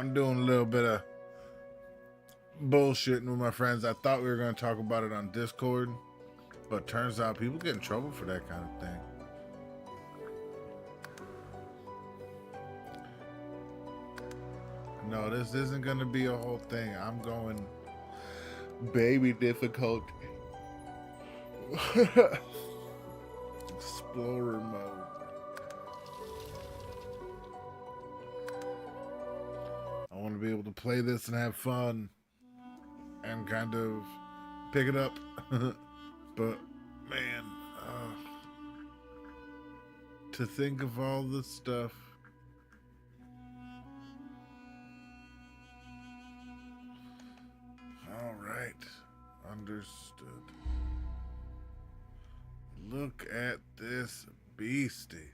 I'm doing a little bit of bullshitting with my friends. I thought we were going to talk about it on Discord, but turns out people get in trouble for that kind of thing. No, this isn't going to be a whole thing. I'm going baby difficult. Explorer mode. I want to be able to play this and have fun and kind of pick it up. But man, to think of all the stuff. All right, understood. Look at this beastie.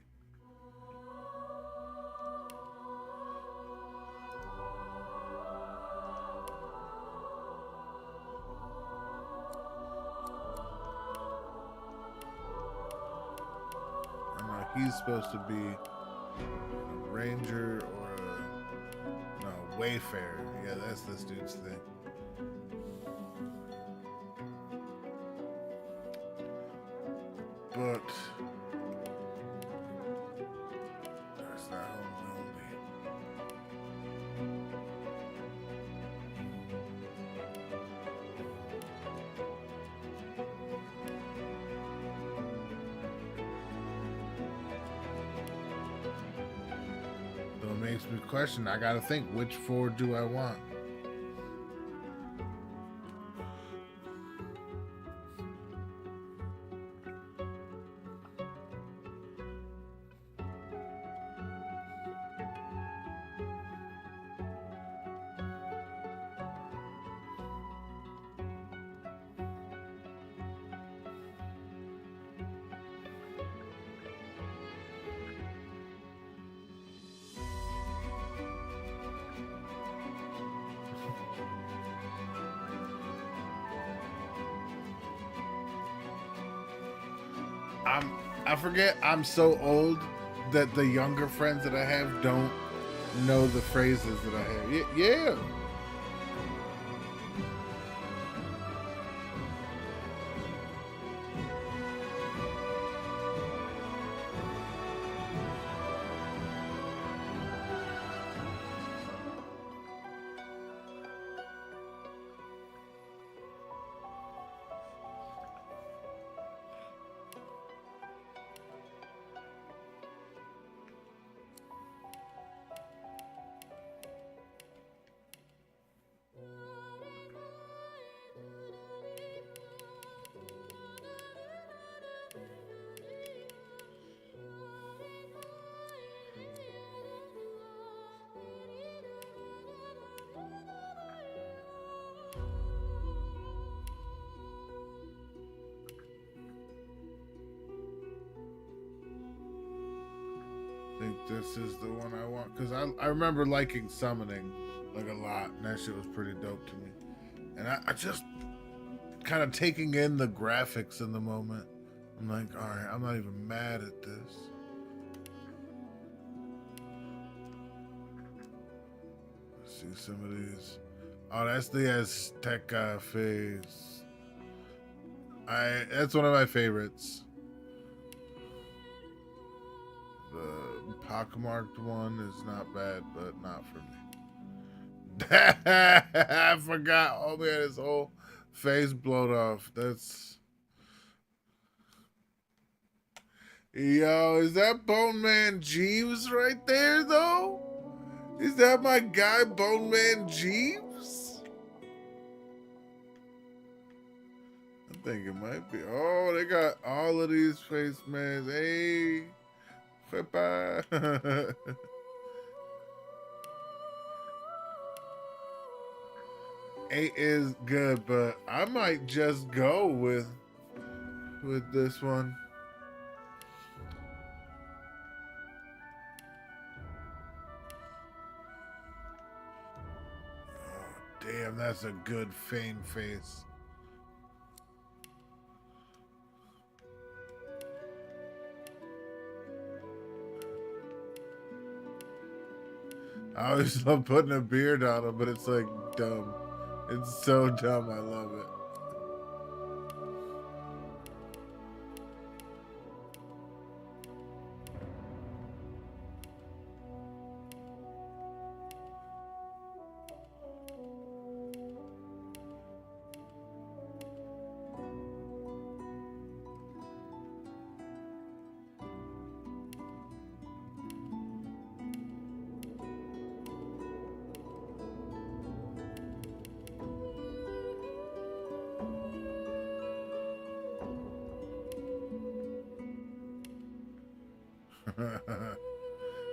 He's supposed to be a ranger or a wayfarer. Yeah, that's this dude's thing. But that's not who I'm gonna be. So it makes me question. I gotta think, which four do I want? I forget I'm so old that the younger friends that I have don't know the phrases that I have. Yeah. I think this is the one I want because I remember liking summoning like a lot, and that shit was pretty dope to me. And I just kind of taking in the graphics in the moment. I'm like, all right, I'm not even mad at this. Let's see some of these. Oh, that's the Azteca face. That's one of my favorites. The pockmarked one is not bad, but not for me. I forgot. Oh man, his whole face blown off. That's yo. Is that Bone Man Jeeves right there though? Is that my guy Bone Man Jeeves? I think it might be. Oh, they got all of these face masks. Hey. Bye. Eight is good, but I might just go with this one. Oh, damn, that's a good Fane face. I always love putting a beard on him, but it's like dumb. It's so dumb. I love it.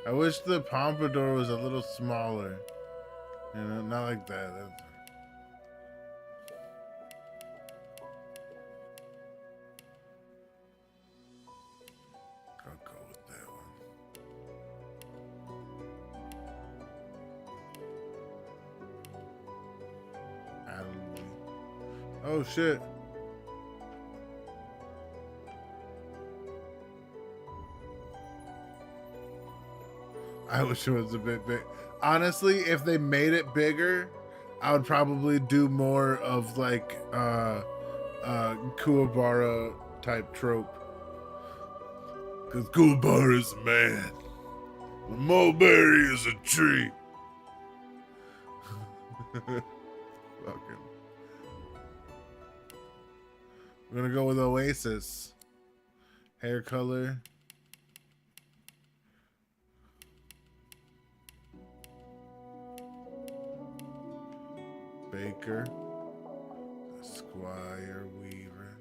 I wish the pompadour was a little smaller. You know, not like that. I'll go with that one. Oh shit. I wish it was a bit big. Honestly, if they made it bigger, I would probably do more of like Kuwabara type trope. Because Kuwabara is a man. The mulberry is a tree. Fucking. We're gonna go with Oasis. Hair color. Baker. Squire Weaver.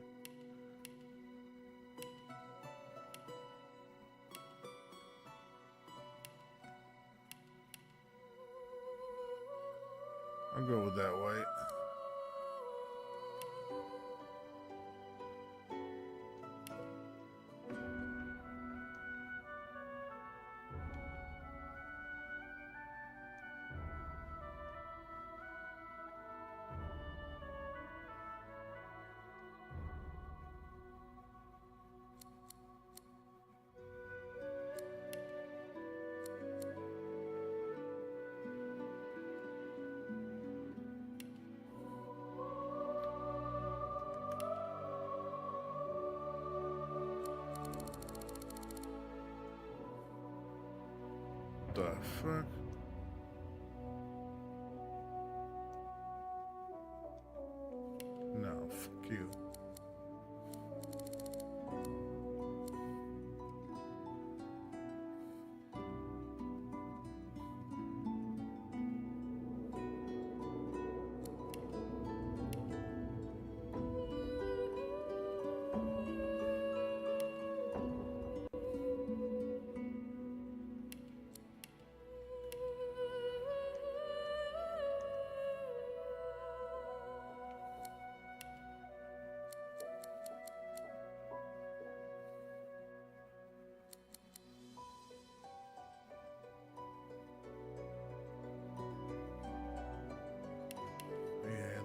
I'll go with that white. The fuck? No, fuck you.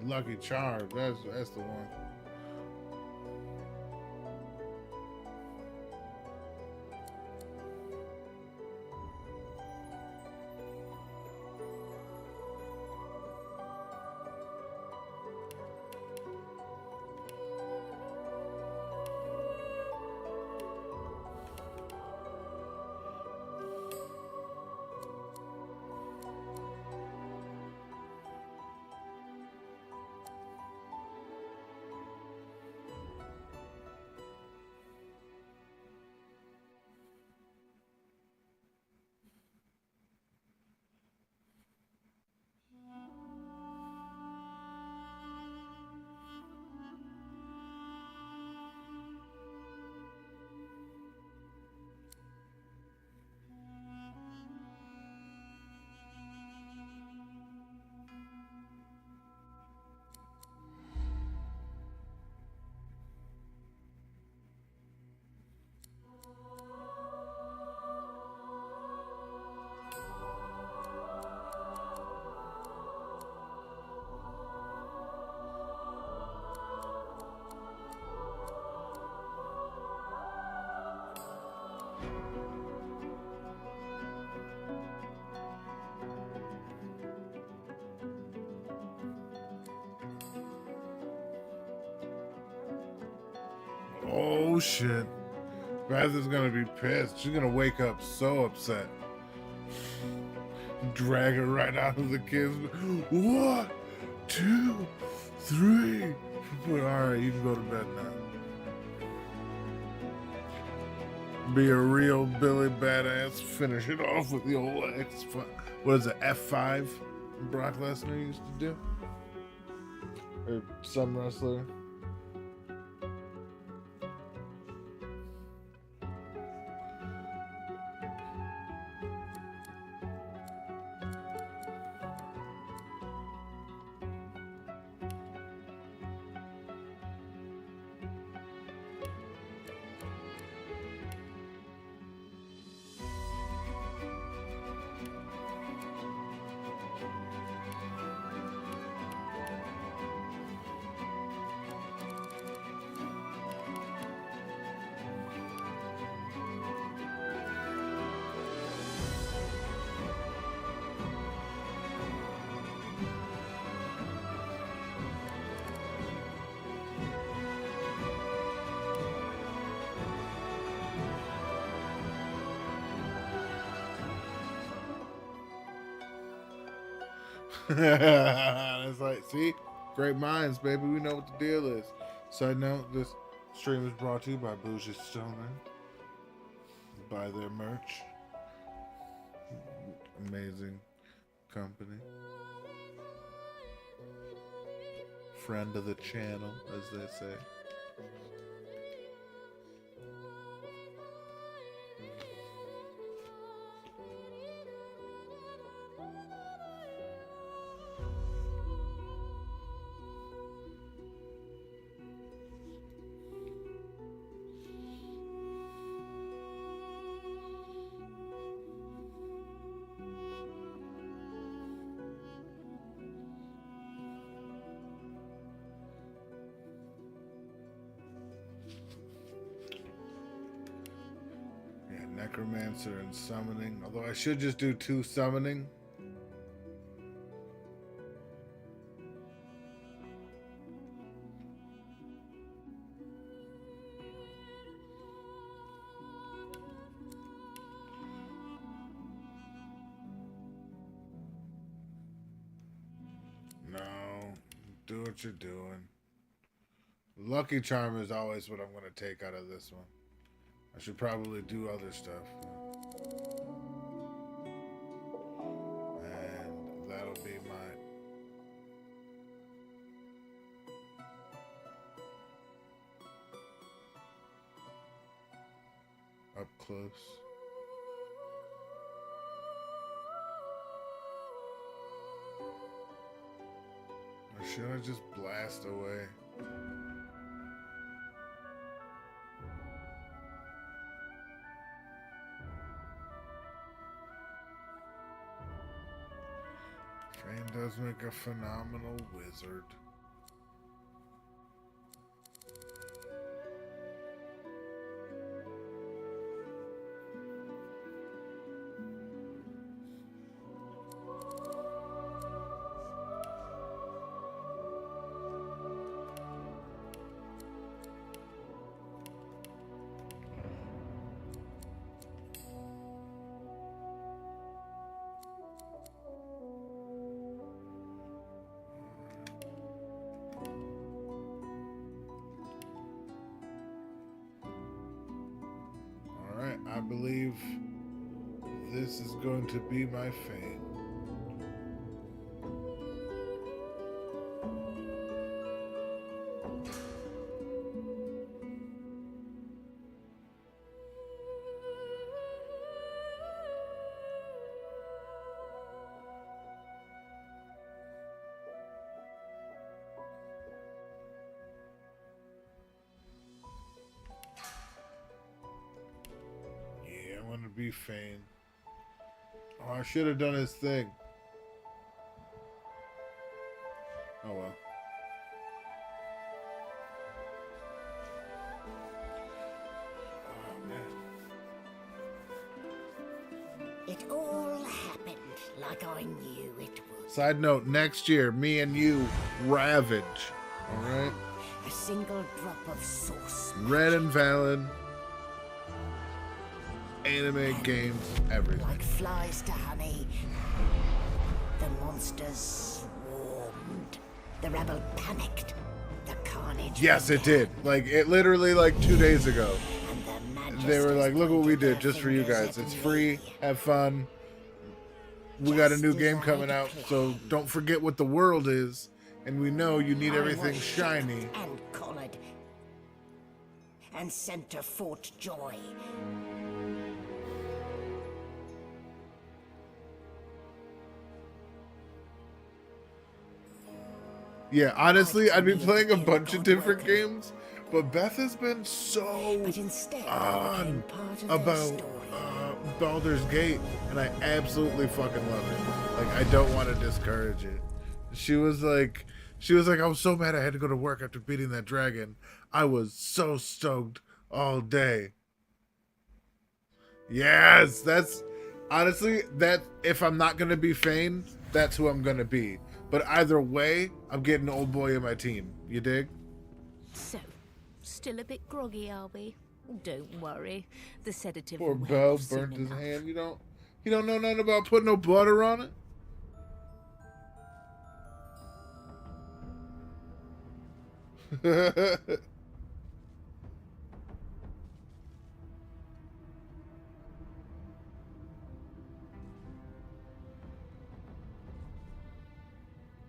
Lucky Charms. That's the one. Oh shit. Beth is gonna be pissed. She's gonna wake up so upset. Drag her right out of the kids. 1, 2, 3. Alright, you can go to bed now. Be a real Billy badass. Finish it off with the old X. What is it, F5? Brock Lesnar used to do? Or some wrestler? It's like, see, great minds, baby. We know what the deal is. Side note: this stream is brought to you by Bougie Stoner. Buy their merch. Amazing company. Friend of the channel, as they say. Necromancer and summoning. Although I should just do 2 summoning. No, do what you're doing. Lucky Charm is always what I'm going to take out of this one. I should probably do other stuff. And that'll be my... up close. Or should I just blast away? Fane does make a phenomenal wizard. I believe this is going to be my fate. Be Fane. Oh, I should have done his thing. Oh well. Oh man. It all happened like I knew it would. Side note, next year, me and you ravage. Alright? A single drop of sauce. Red and Valid, anime, And games, everything. like flies to honey, the monsters swarmed. The rebel panicked. The carnage. Yes, it did. Like, it literally, like, 2 days ago. And the They were like, look what we did pointed just for you their guys. It's fingers free. at me. Have fun. We got a new Just game as coming I'd out, so planned. don't forget what the world is. And we know you need I everything was shiny. shot and collared and sent to Fort Joy. Yeah, honestly, I'd be I'd playing a kill bunch of different Godbroken. games, but Beth has been so But instead, I became on part of their about story. Baldur's Gate, and I absolutely fucking love it. Like, I don't want to discourage it. She was like, I was so mad I had to go to work after beating that dragon. I was so stoked all day. Yes, that's honestly that. If I'm not gonna be Fane, that's who I'm gonna be. But either way, I'm getting old boy in my team. You dig? So, still a bit groggy, are we? Don't worry. The sedative Poor will Bell help soon burnt his enough. hand. You don't know nothing about putting no butter on it.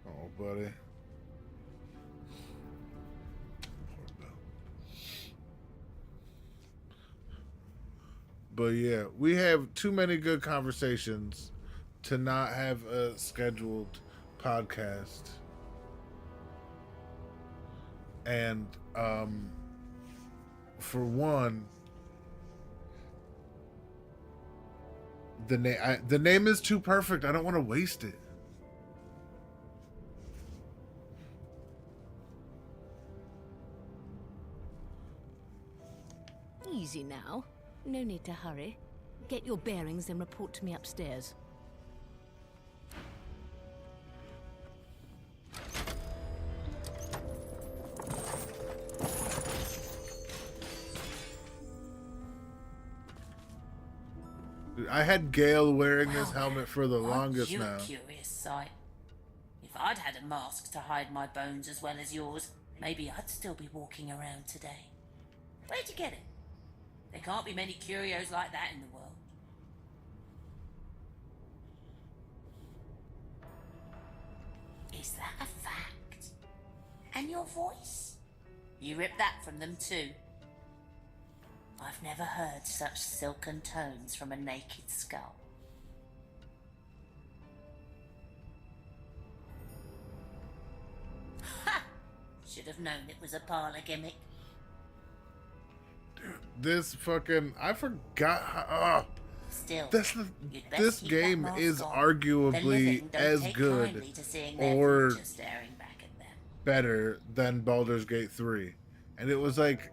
Oh, buddy. Poor Bell. But yeah, we have too many good conversations to not have a scheduled podcast. And for one, the name is too perfect. I don't want to waste it. Easy now. No need to hurry. Get your bearings and report to me upstairs. Dude, I had Gale wearing this Well, helmet for the aren't longest you now. a curious sight? If I'd had a mask to hide my bones as well as yours, maybe I'd still be walking around today. Where'd you get it? There can't be many curios like that in the world. Is that a fact? And your voice? You ripped that from them too. I've never heard such silken tones from a naked skull. Ha! Should have known it was a parlor gimmick. This fucking I forgot how, Still, you'd best this keep game that mask is on. The arguably living don't as take good kindly to seeing their or future staring back at them. better than Baldur's Gate 3. And it was like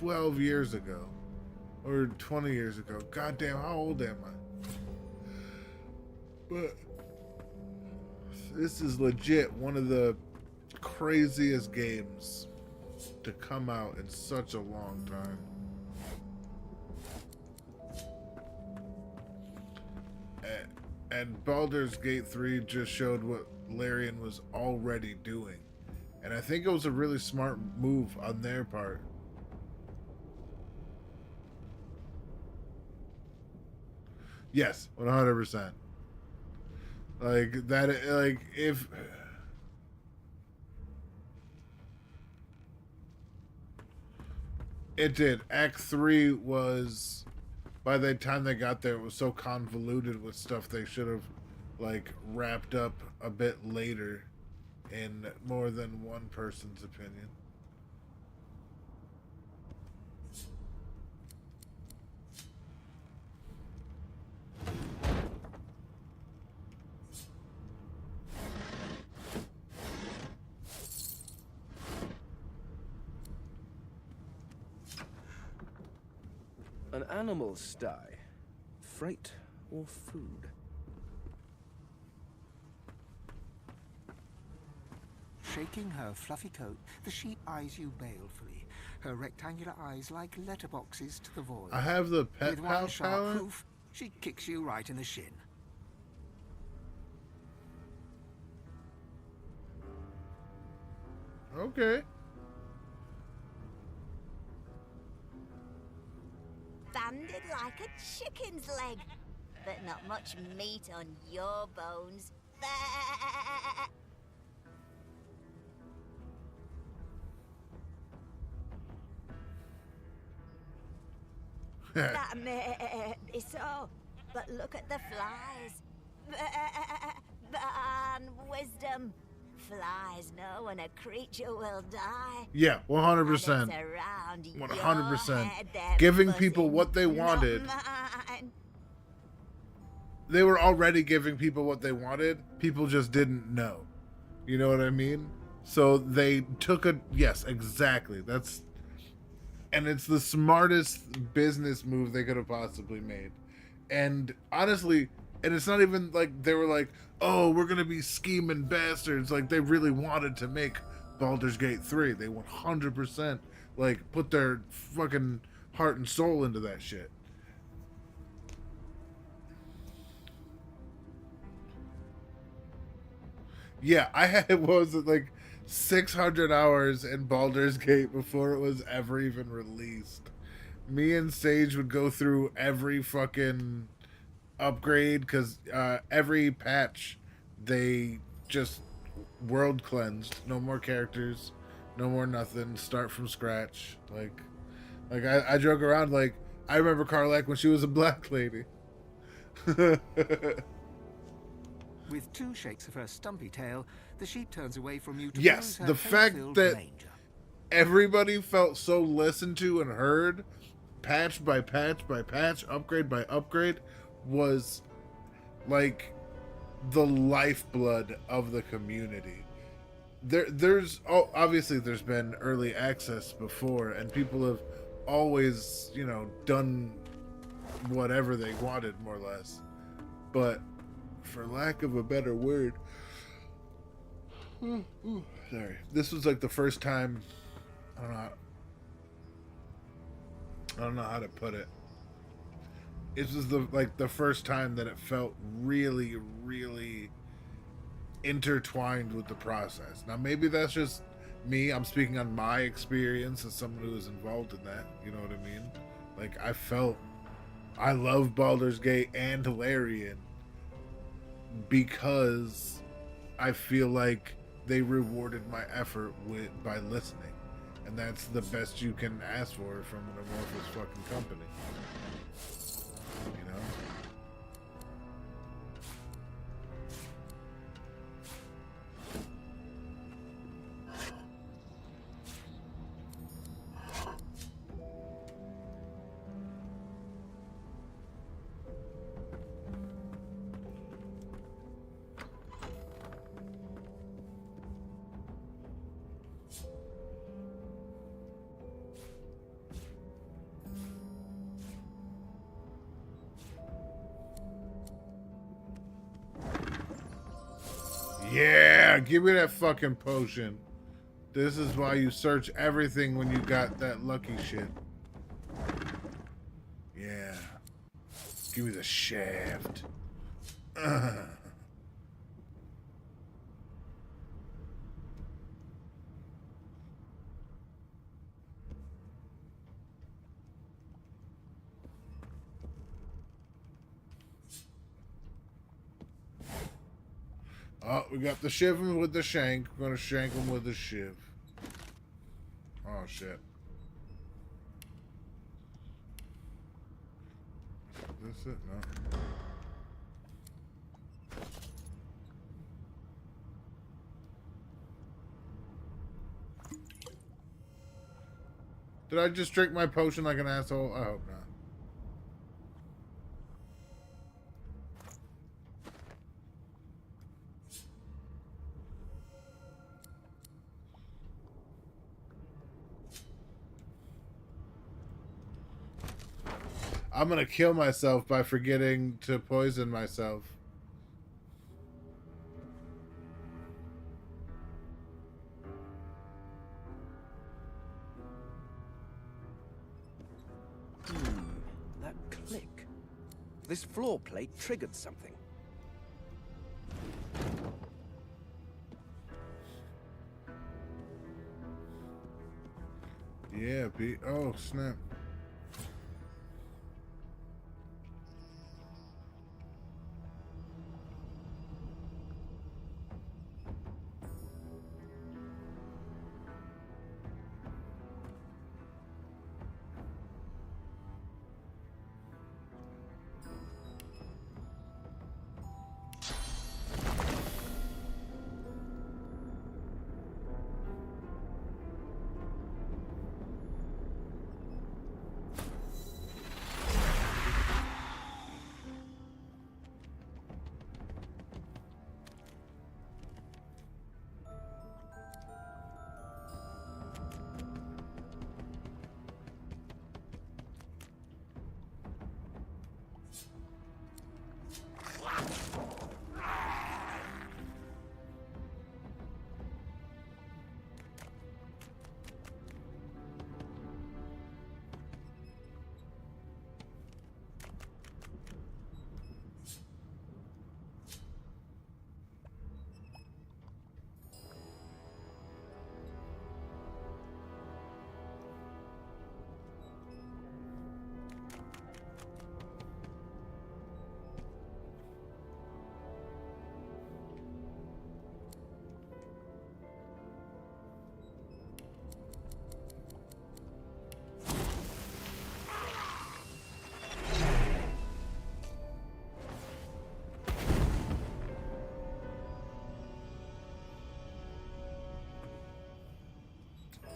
12 years ago. Or 20 years ago. Goddamn, how old am I? But this is legit one of the craziest games to come out in such a long time. And Baldur's Gate 3 just showed what Larian was already doing. And I think it was a really smart move on their part. Yes, 100%. Like that, like if it did. Act 3 was, by the time they got there, it was so convoluted with stuff they should have like wrapped up a bit later in more than one person's opinion. An animal sty. Freight or food? Shaking her fluffy coat, the sheep eyes you balefully, her rectangular eyes like letterboxes to the void. I have the pet With one pal sharp talent. hoof, she kicks you right in the shin. Okay. Banded like a chicken's leg, but not much meat on your bones. That may be so, but look at the flies. Ban wisdom. Flies know when a creature will die. Yeah, 100%. And it's around your 100%. head they're Giving people buzzing, what they not wanted. mine. They were already giving people what they wanted. People just didn't know. You know what I mean? So they took a... Yes, exactly. That's... And it's the smartest business move they could have possibly made. And honestly, and it's not even like they were like, oh, we're going to be scheming bastards. Like, they really wanted to make Baldur's Gate 3. They 100%, like, put their fucking heart and soul into that shit. Yeah, I had, what was it, like 600 hours in Baldur's Gate before it was ever even released. Me and Sage would go through every fucking upgrade because every patch they just world cleansed. No more characters, no more nothing. Start from scratch. Like I joke around like I remember Karlach when she was a black lady. With two shakes of her stumpy tail, the sheep turns away from you to Yes, peruse her the fact hate-filled that manger. everybody felt so listened to and heard, patch by patch by patch, upgrade by upgrade, was like the lifeblood of the community. There's obviously there's been early access before, and people have always, you know, done whatever they wanted more or less. But for lack of a better word, sorry, this was like the first time. I don't know how to put it. It was the first time that it felt really, really intertwined with the process. Now maybe that's just me. I'm speaking on my experience as someone who was involved in that. You know what I mean? Like I love Baldur's Gate and Hilarion because I feel like they rewarded my effort by listening, and that's the best you can ask for from an amorphous fucking company. You know? Yeah, give me that fucking potion. This is why you search everything when you got that lucky shit. Yeah. Give me the shaft. Oh, we got the shiv with the shank. We're gonna shank him with the shiv. Oh shit. Is this it? No. Did I just drink my potion like an asshole? I hope not. I'm gonna kill myself by forgetting to poison myself. This floor plate triggered something. Yeah, Pete. Oh, snap.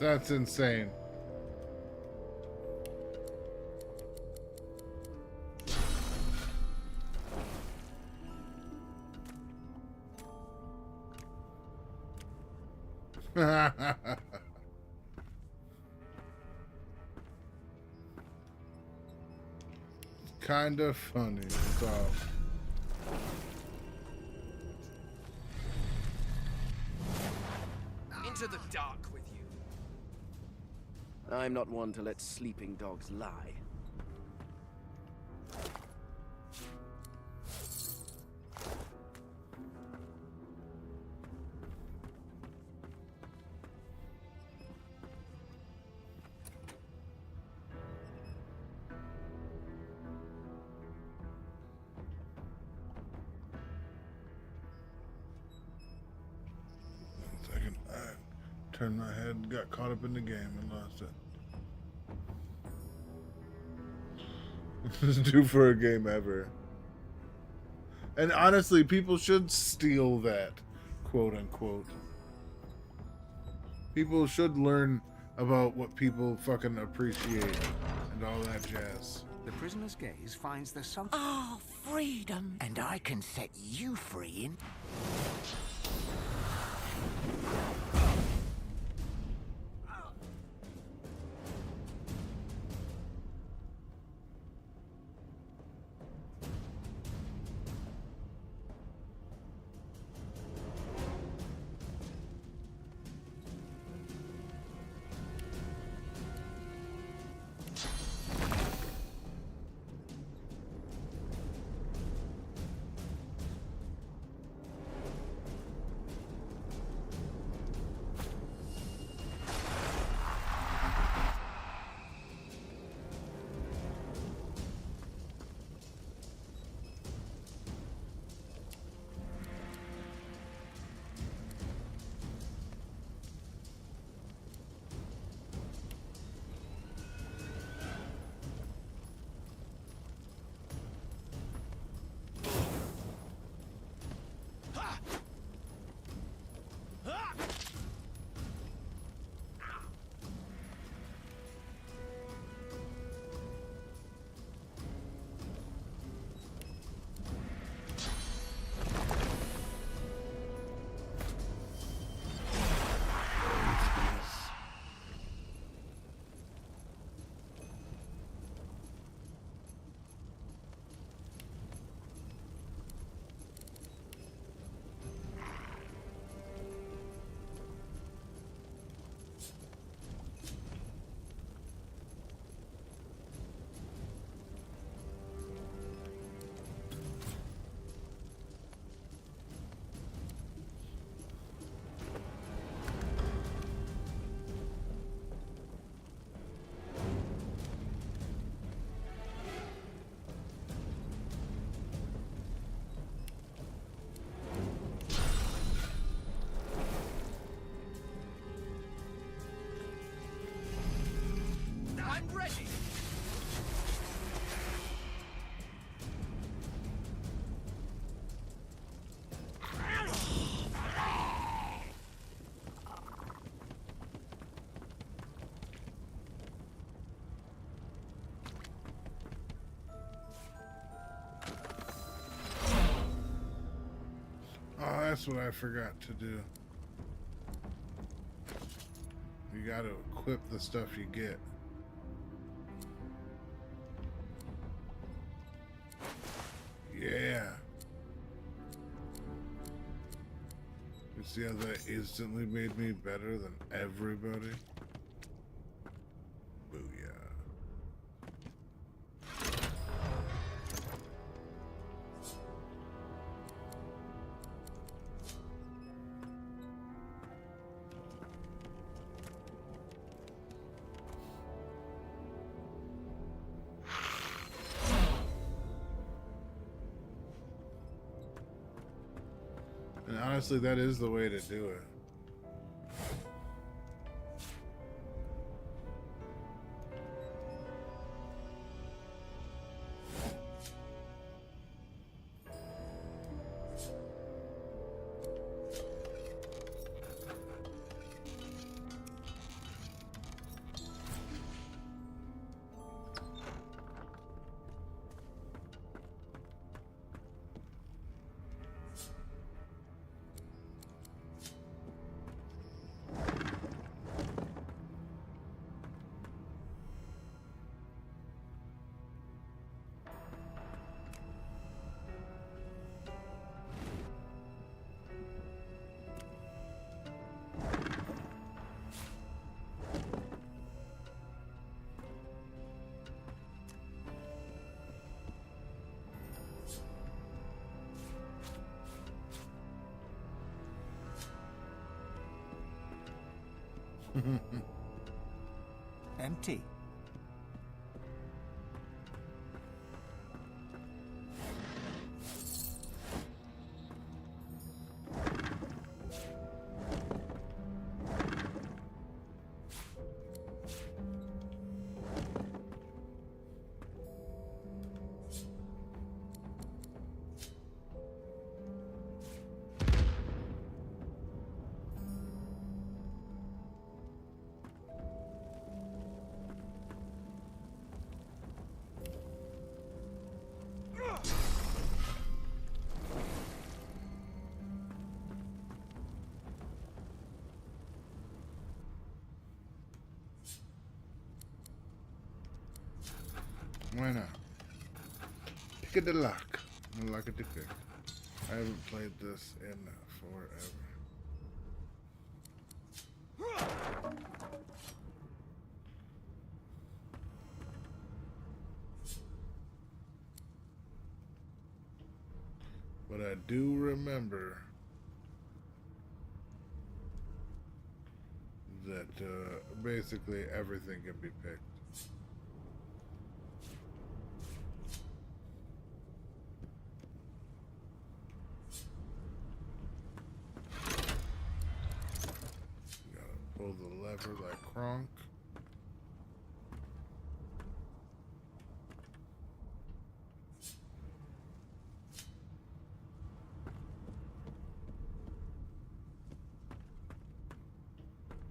That's insane. Kind of funny. So. Into the dark with you. I'm not one to let sleeping dogs lie. Second, I turned my head, got caught up in the game, and lost it. This is due for a game ever. And honestly, people should steal that, quote unquote. People should learn about what people fucking appreciate and all that jazz. The prisoner's gaze finds the sun. Ah, freedom! And I can set you free in... and ready. Oh, that's what I forgot to do. You gotta equip the stuff you get. Yeah. You see how that instantly made me better than everybody? Booyah. And honestly, that is the way to do it. Empty. Why not? Pick of the lock. Lock it to pick. I haven't played this in forever. But I do remember that basically everything can be picked. Pull the lever like Kronk.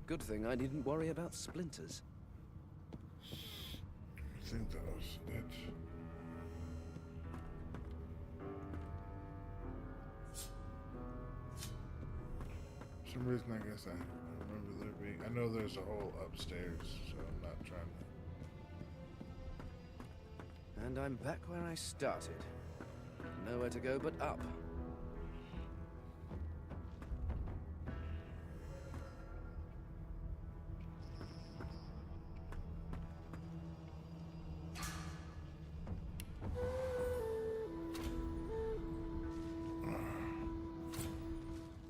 Good thing I didn't worry about splinters. I think that was it. For some reason, I guess I remember there being. I know there's a hole upstairs, so I'm not trying to. And I'm back where I started. Nowhere to go but up.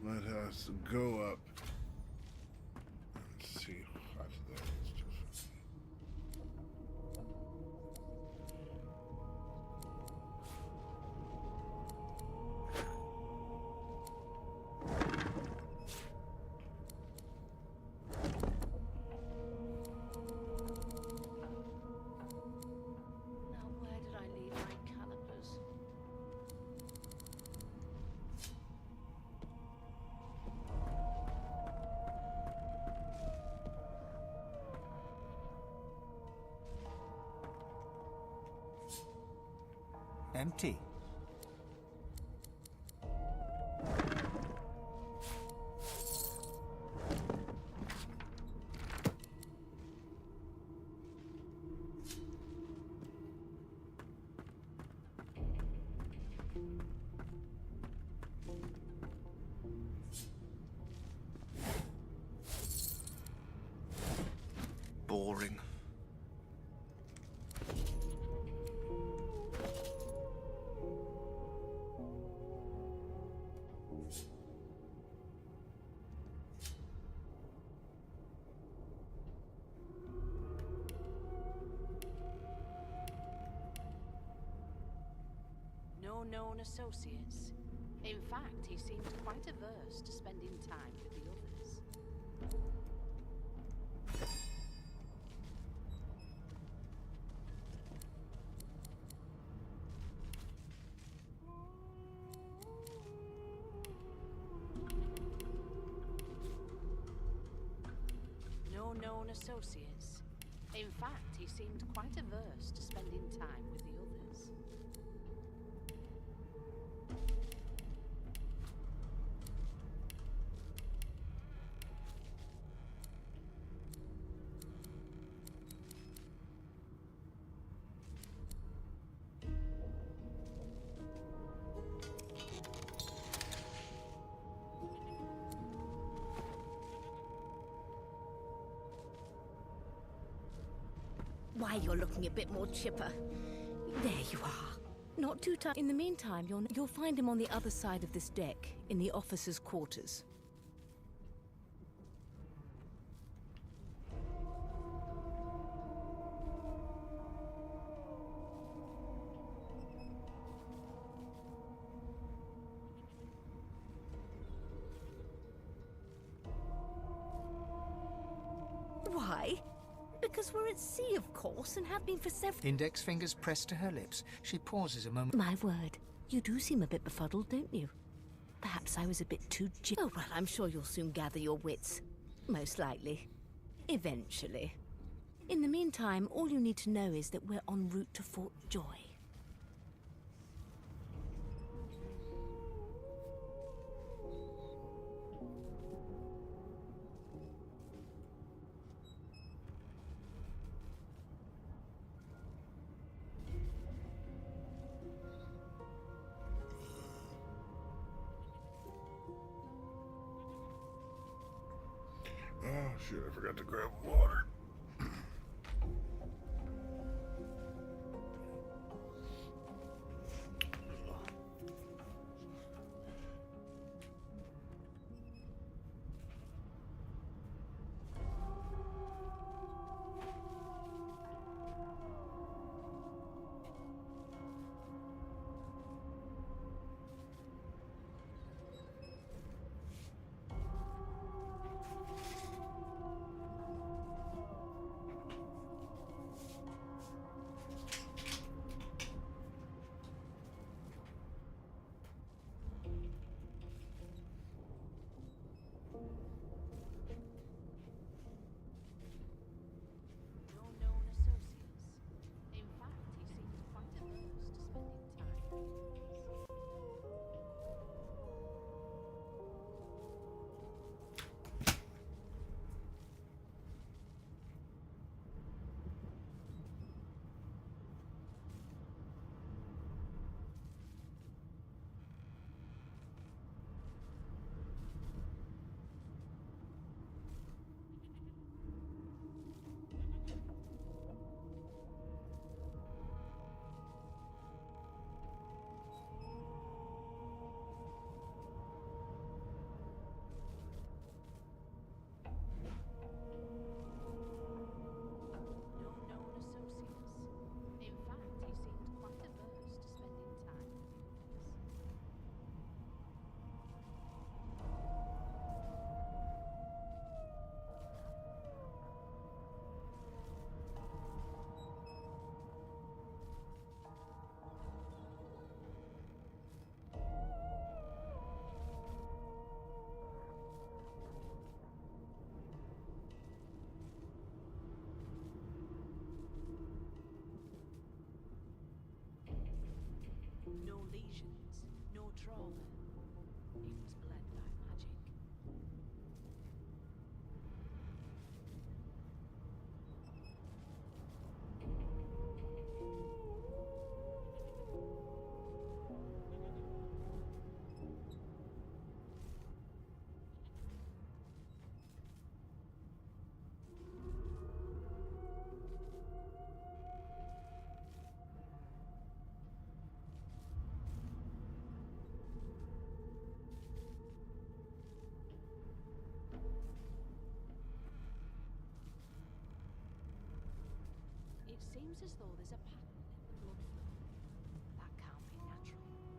Let us go up and see what that is. empty. Boring. No known associates. In fact, he seemed quite averse to spending time with the others. No known associates. In fact, he seemed quite averse to spending time with the others. Why, you're looking a bit more chipper. There you are. Not too tight. In the meantime, you'll find him on the other side of this deck, in the officers' quarters. Why? Because we're at sea, of course, and have been for several... Index fingers pressed to her lips. She pauses a moment. My word, you do seem a bit befuddled, don't you? Perhaps I was a bit too Oh, well, I'm sure you'll soon gather your wits. Most likely. Eventually. In the meantime, all you need to know is that we're en route to Fort Joy. Oh, shit, I forgot to grab water. seems as though there's a pattern in the blood flow. That can't be natural.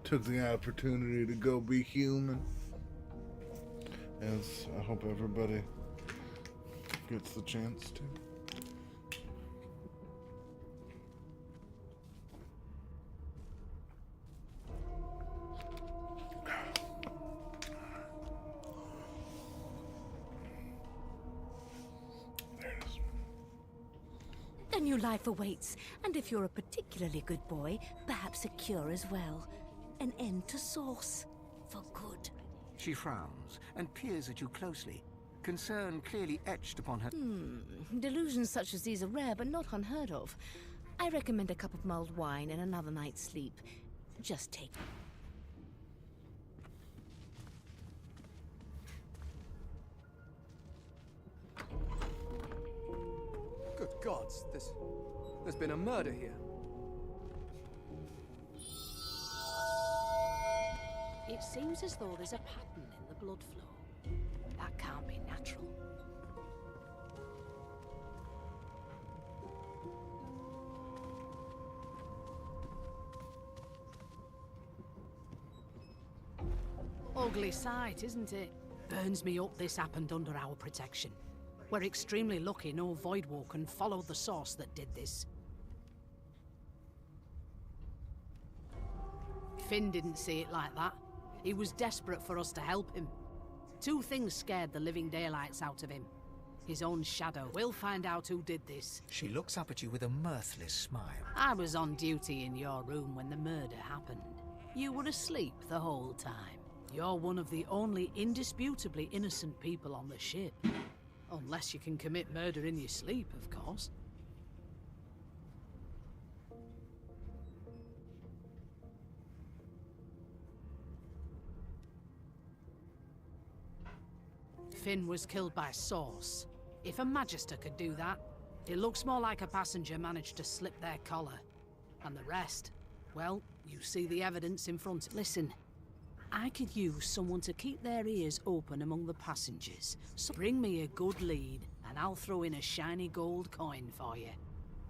Took the opportunity to go be human. As I hope everybody gets the chance to. There it is. A new life awaits, and if you're a particularly good boy, perhaps a cure as well. An end to Source. For good. She frowns and peers at you closely, concern clearly etched upon her. Delusions such as these are rare, but not unheard of. I recommend a cup of mulled wine and another night's sleep. Just take it. Good gods, there's been a murder here. It seems as though there's a pattern in the blood flow. That can't be natural. Ugly sight, isn't it? Burns me up this happened under our protection. We're extremely lucky no Voidwalker followed the source that did this. Finn didn't see it like that. He was desperate for us to help him. Two things scared the living daylights out of him. His own shadow. We'll find out who did this. She looks up at you with a mirthless smile. I was on duty in your room when the murder happened. You were asleep the whole time. You're one of the only indisputably innocent people on the ship. Unless you can commit murder in your sleep, of course. Finn was killed by Source. If a Magister could do that, it looks more like a passenger managed to slip their collar. And the rest, well, you see the evidence in front. Listen, I could use someone to keep their ears open among the passengers. So bring me a good lead, and I'll throw in a shiny gold coin for you.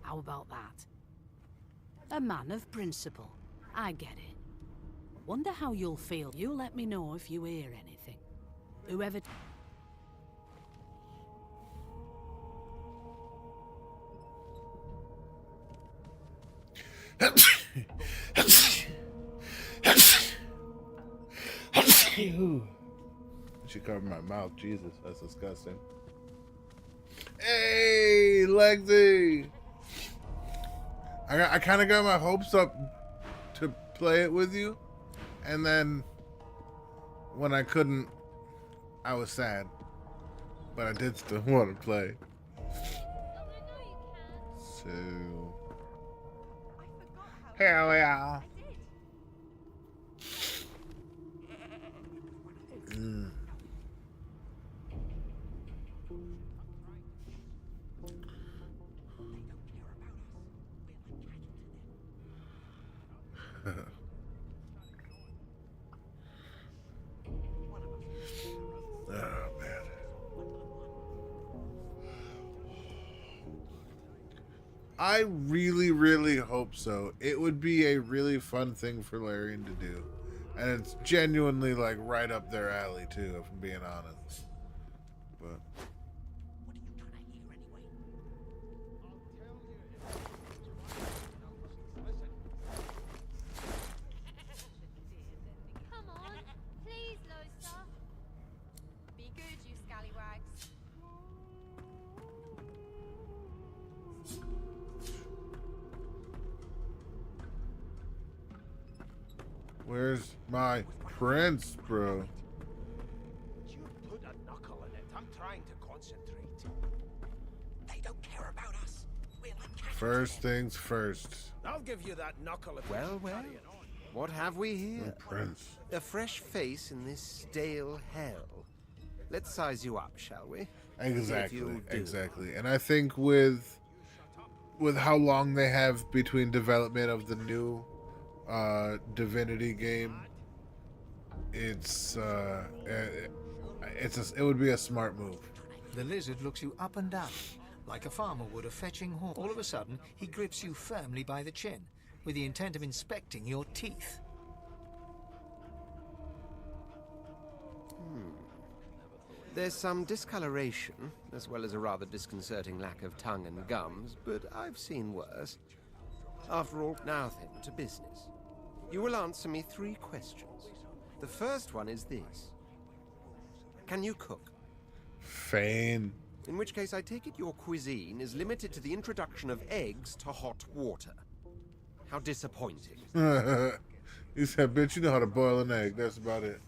How about that? A man of principle. I get it. Wonder how you'll feel. You let me know if you hear anything. Whoever... She covered my mouth. Jesus, that's disgusting. Hey, Lexi! I kind of got my hopes up to play it with you, and then when I couldn't, I was sad. But I did still want to play. So, here we are. Oh, man. I really, really hope so. It would be a really fun thing for Larian to do. And it's genuinely, like, right up their alley, too, if I'm being honest. But... Come on, please, Losa. Be good, you scallywags. Where's my prince, bro? They don't care about us. We're like cattle First things first. I'll give you that knuckle of well. What have we here? Prince. A fresh face in this stale hell. Let's size you up, shall we? Exactly. Exactly. And I think with how long they have between development of the new Divinity game, it would be a smart move. The lizard looks you up and down, like a farmer would a fetching horse. All of a sudden, he grips you firmly by the chin, with the intent of inspecting your teeth. There's some discoloration, as well as a rather disconcerting lack of tongue and gums, but I've seen worse. After all, now then, to business. You will answer me 3 questions. The first one is this. Can you cook? Fane. In which case, I take it your cuisine is limited to the introduction of eggs to hot water. How disappointing. He said, bitch, you know how to boil an egg. That's about it.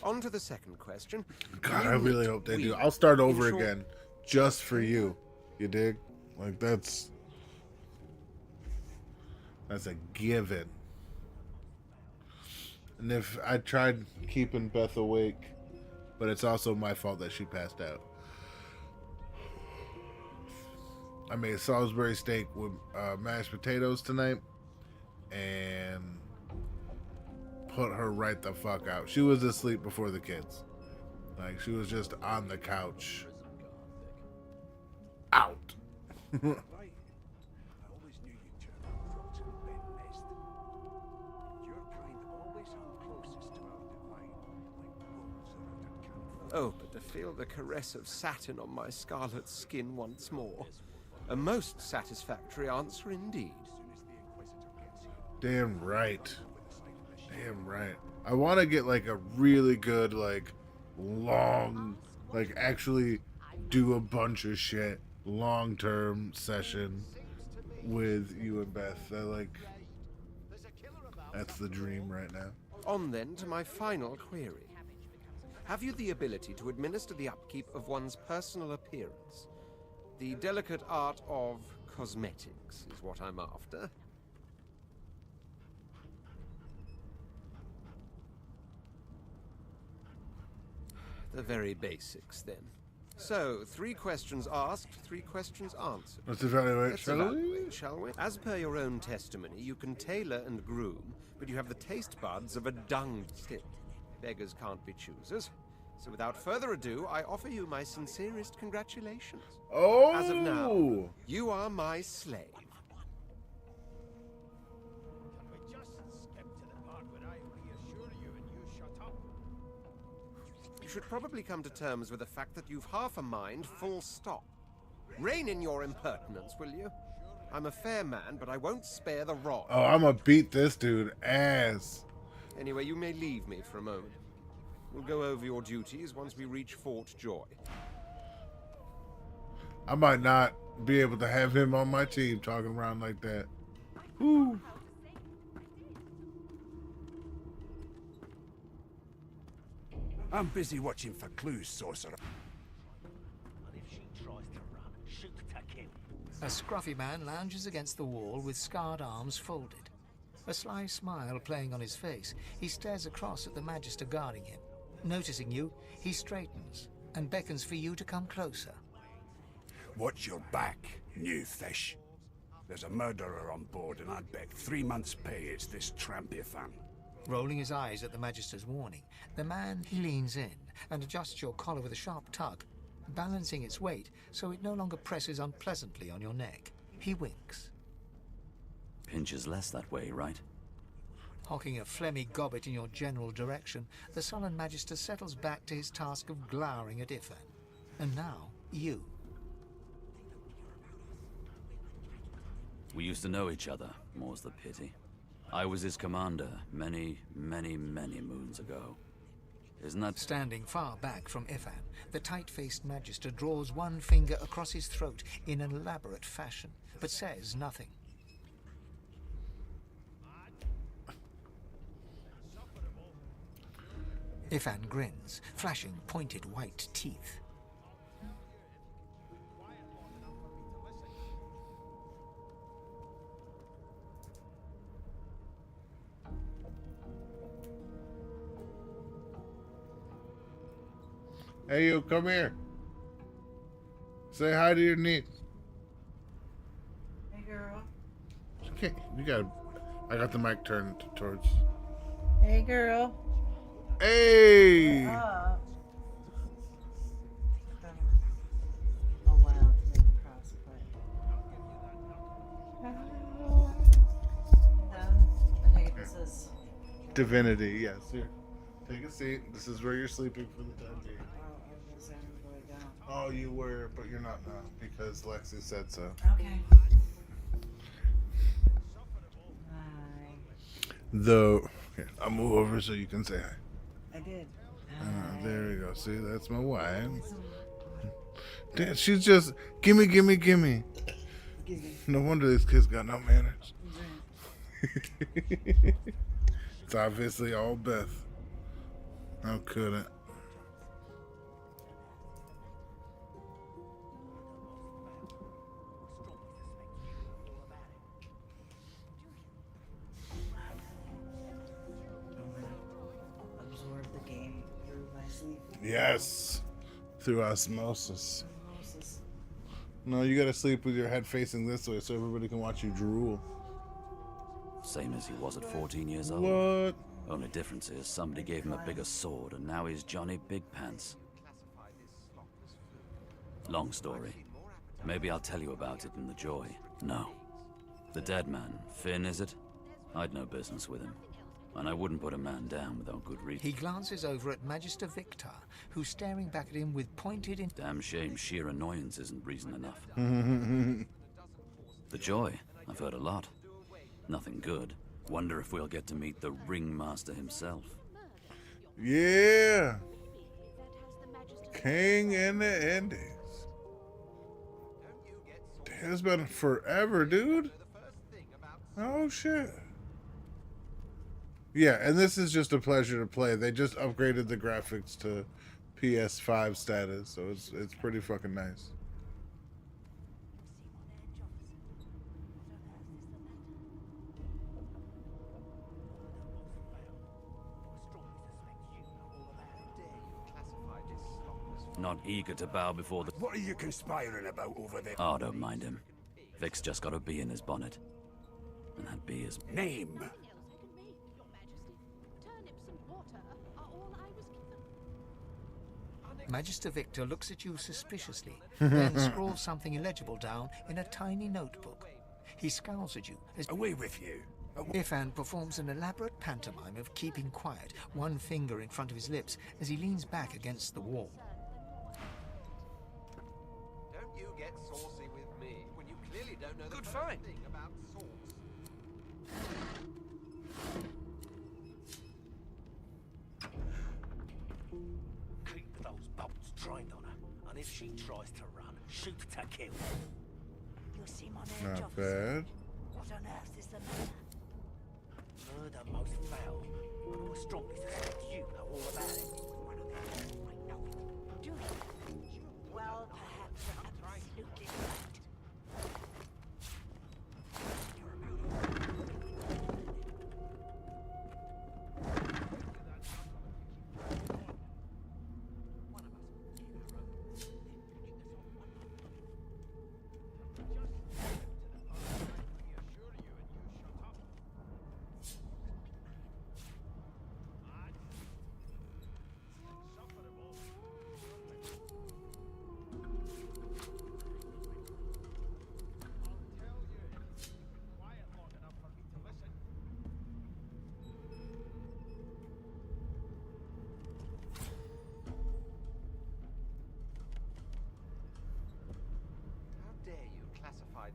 On to the second question. God, I really hope they do. I'll start over again just for you. You dig? Like, that's a given. And if I tried keeping Beth awake, but it's also my fault that she passed out. I made Salisbury steak with mashed potatoes tonight and put her right the fuck out. She was asleep before the kids. Like, she was just on the couch. Out. Oh, but to feel the caress of satin on my scarlet skin once more. A most satisfactory answer indeed. Damn right. Damn right. I want to get like a really good, like, long, like, actually do a bunch of shit, long-term session with you and Beth. That's the dream right now. On then to my final query. Have you the ability to administer the upkeep of one's personal appearance? The delicate art of cosmetics is what I'm after. The very basics, then. So, 3 questions asked, 3 questions answered. Let's evaluate, Let's shall evaluate, shall we? As per your own testimony, you can tailor and groom, but you have the taste buds of a dung stick. Beggars can't be choosers. So without further ado, I offer you my sincerest congratulations. Oh! As of now, you are my slave. You should probably come to terms with the fact that you've half a mind, full stop. Rein in your impertinence, will you? I'm a fair man, but I won't spare the rod. Oh, I'm gonna beat this dude ass. Anyway, you may leave me for a moment. We'll go over your duties once we reach Fort Joy. I might not be able to have him on my team talking around like that. Woo. I'm busy watching for clues, sorcerer. A scruffy man lounges against the wall with scarred arms folded. A sly smile playing on his face, he stares across at the Magister guarding him. Noticing you, he straightens and beckons for you to come closer. Watch your back, new fish. There's a murderer on board, and I'd bet 3 months' pay it's this Trampathan. Rolling his eyes at the Magister's warning, the man leans in and adjusts your collar with a sharp tug, balancing its weight so it no longer presses unpleasantly on your neck. He winks. Pinches less that way, right? Hocking a phlegmy gobbet in your general direction, the sullen Magister settles back to his task of glowering at Ifan. And now, you. We used to know each other, more's the pity. I was his commander many, many, many moons ago. Isn't that... Standing far back from Ifan, the tight-faced Magister draws one finger across his throat in an elaborate fashion, but says nothing. Ifan grins, flashing pointed white teeth. Hey, you, come here. Say hi to your niece. Hey, girl. Okay, you got. I got the mic turned towards. Hey, girl. Hey. A while to make the crossplay. I think this is Divinity, yes. Here, take a seat. This is where you're sleeping for the time being. I was going down. Oh, you were, but you're not now because Lexi said so. Okay. Though, here, I'll move over so you can say hi. I did. There we go. See, that's my wife. Damn, she's just gimme. No wonder these kids got no manners. It's obviously all Beth. How could it? Absorb the game through my sleep. Yes, through osmosis. No, you gotta sleep with your head facing this way so everybody can watch you drool. Same as he was at 14 years old. What? Only difference is somebody gave him a bigger sword and now he's Johnny Big Pants. Long story. Maybe I'll tell you about it in the Joy. No. The dead man, Finn, is it? I'd no business with him. And I wouldn't put a man down without good reason. He glances over at Magister Victor, who's staring back at him with pointed... Damn shame sheer annoyance isn't reason enough. The Joy, I've heard a lot. Nothing good. Wonder if we'll get to meet the Ringmaster himself. Yeah. King in the Indies. Damn, it's been forever, dude. Oh, shit. Yeah, and this is just a pleasure to play. They just upgraded the graphics to PS5 status, so it's pretty fucking nice. Not eager to bow before the... What are you conspiring about over there? Oh, don't mind him. Vic's just got a bee in his bonnet. And that bee is... Name! Magister Victor looks at you suspiciously, then scrawls something illegible down in a tiny notebook. He scowls at you as... Away with you! Ifan performs an elaborate pantomime of keeping quiet, one finger in front of his lips, as he leans back against the wall. Don't you get saucy with me when you clearly don't know the first thing about sauce. Keep those bolts trained on her, and if she tries to run, shoot to kill. You seem on edge, Not officer. bad. What on earth is the matter? Murder most foul, and I strongly suspect you know all about it. Do you? Well, perhaps you're absolutely right.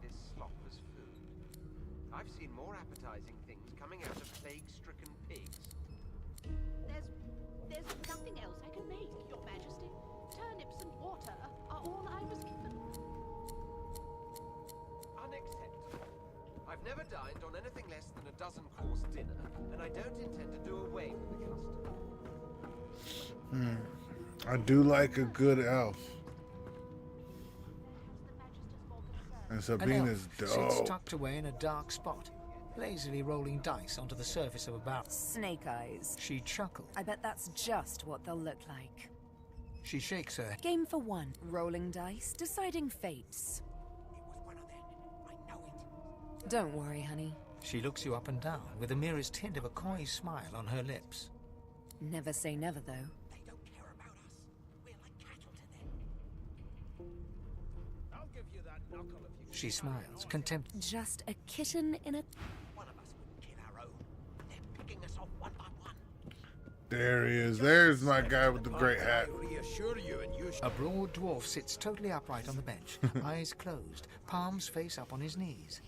This slop as food. I've seen more appetizing things coming out of plague-stricken pigs. There's nothing else I can make, Your Majesty. Turnips and water are all I was given. Unacceptable. I've never dined on anything less than a dozen-course dinner, and I don't intend to do away with the custom. I do like a good elf. And An Sabina's elf sits dope. tucked away in a dark spot, lazily rolling dice onto the surface of a barrel. Snake eyes. She chuckles. I bet that's just what they'll look like. She shakes her. Game for one. Rolling dice, deciding fates. Don't worry, honey. She looks you up and down with the merest hint of a coy smile on her lips. Never say never, though. She smiles, contempt. Just a kitten in a... There he is. There's my guy with the great hat. A broad dwarf sits totally upright on the bench, eyes closed, palms face up on his knees.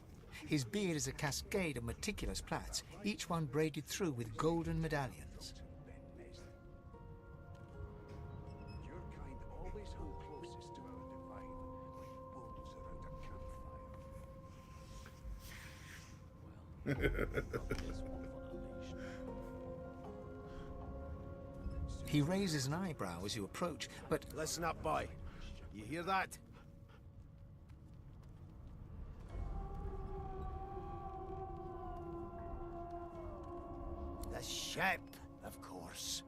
His beard is a cascade of meticulous plaits, each one braided through with golden medallions. Your kind always hung closest to our divine, like wolves around a campfire. He raises an eyebrow as you approach, but... Listen up, boy. You hear that? The ship, of course.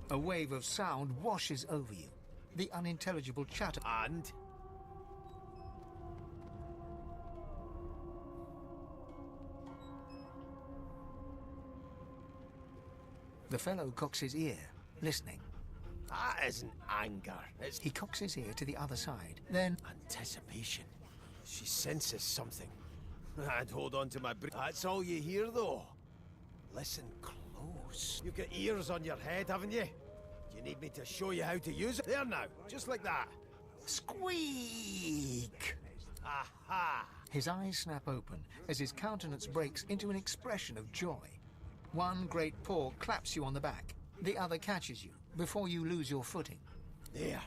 A wave of sound washes over you. The unintelligible chatter... And? The fellow cocks his ear, listening. That isn't anger. It's... He cocks his ear to the other side, then... Anticipation. She senses something. I'd hold on to my That's all you hear, though. Listen close. You've got ears on your head, haven't you? Do you need me to show you how to use it? There now, just like that. Squeak! Aha! His eyes snap open as his countenance breaks into an expression of joy. One great paw claps you on the back. The other catches you before you lose your footing. There.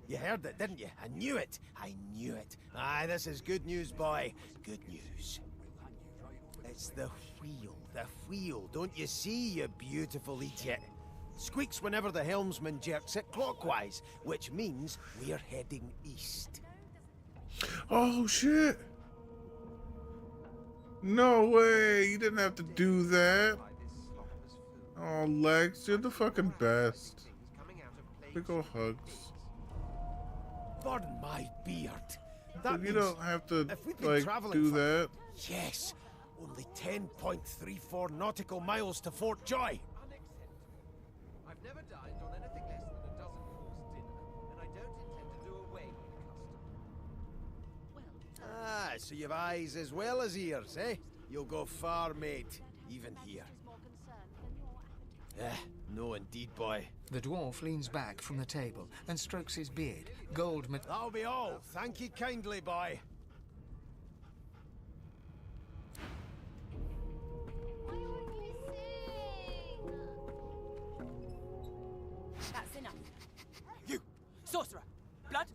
You heard it, didn't you? I knew it. I knew it. Aye, this is good news, boy. Good news. It's the wheel. The wheel. Don't you see, you beautiful idiot? Squeaks whenever the helmsman jerks it clockwise, which means we're heading east. Oh, shit. No way. You didn't have to do that. Oh, Lex, you're the fucking best. Big ol' hugs. Burn my beard. But you don't have to, if we'd been like, traveling do for... that. Yes. Only 10.34 nautical miles to Fort Joy. I've never dined on anything less than a dozen course dinner, and I don't intend to do away with the custom. Ah, so you've eyes as well as ears, eh? You'll go far, mate. Even here. No indeed, boy. The dwarf leans back from the table and strokes his beard. That'll be all. Thank you kindly, boy. That's enough. You! Sorcerer! Blood!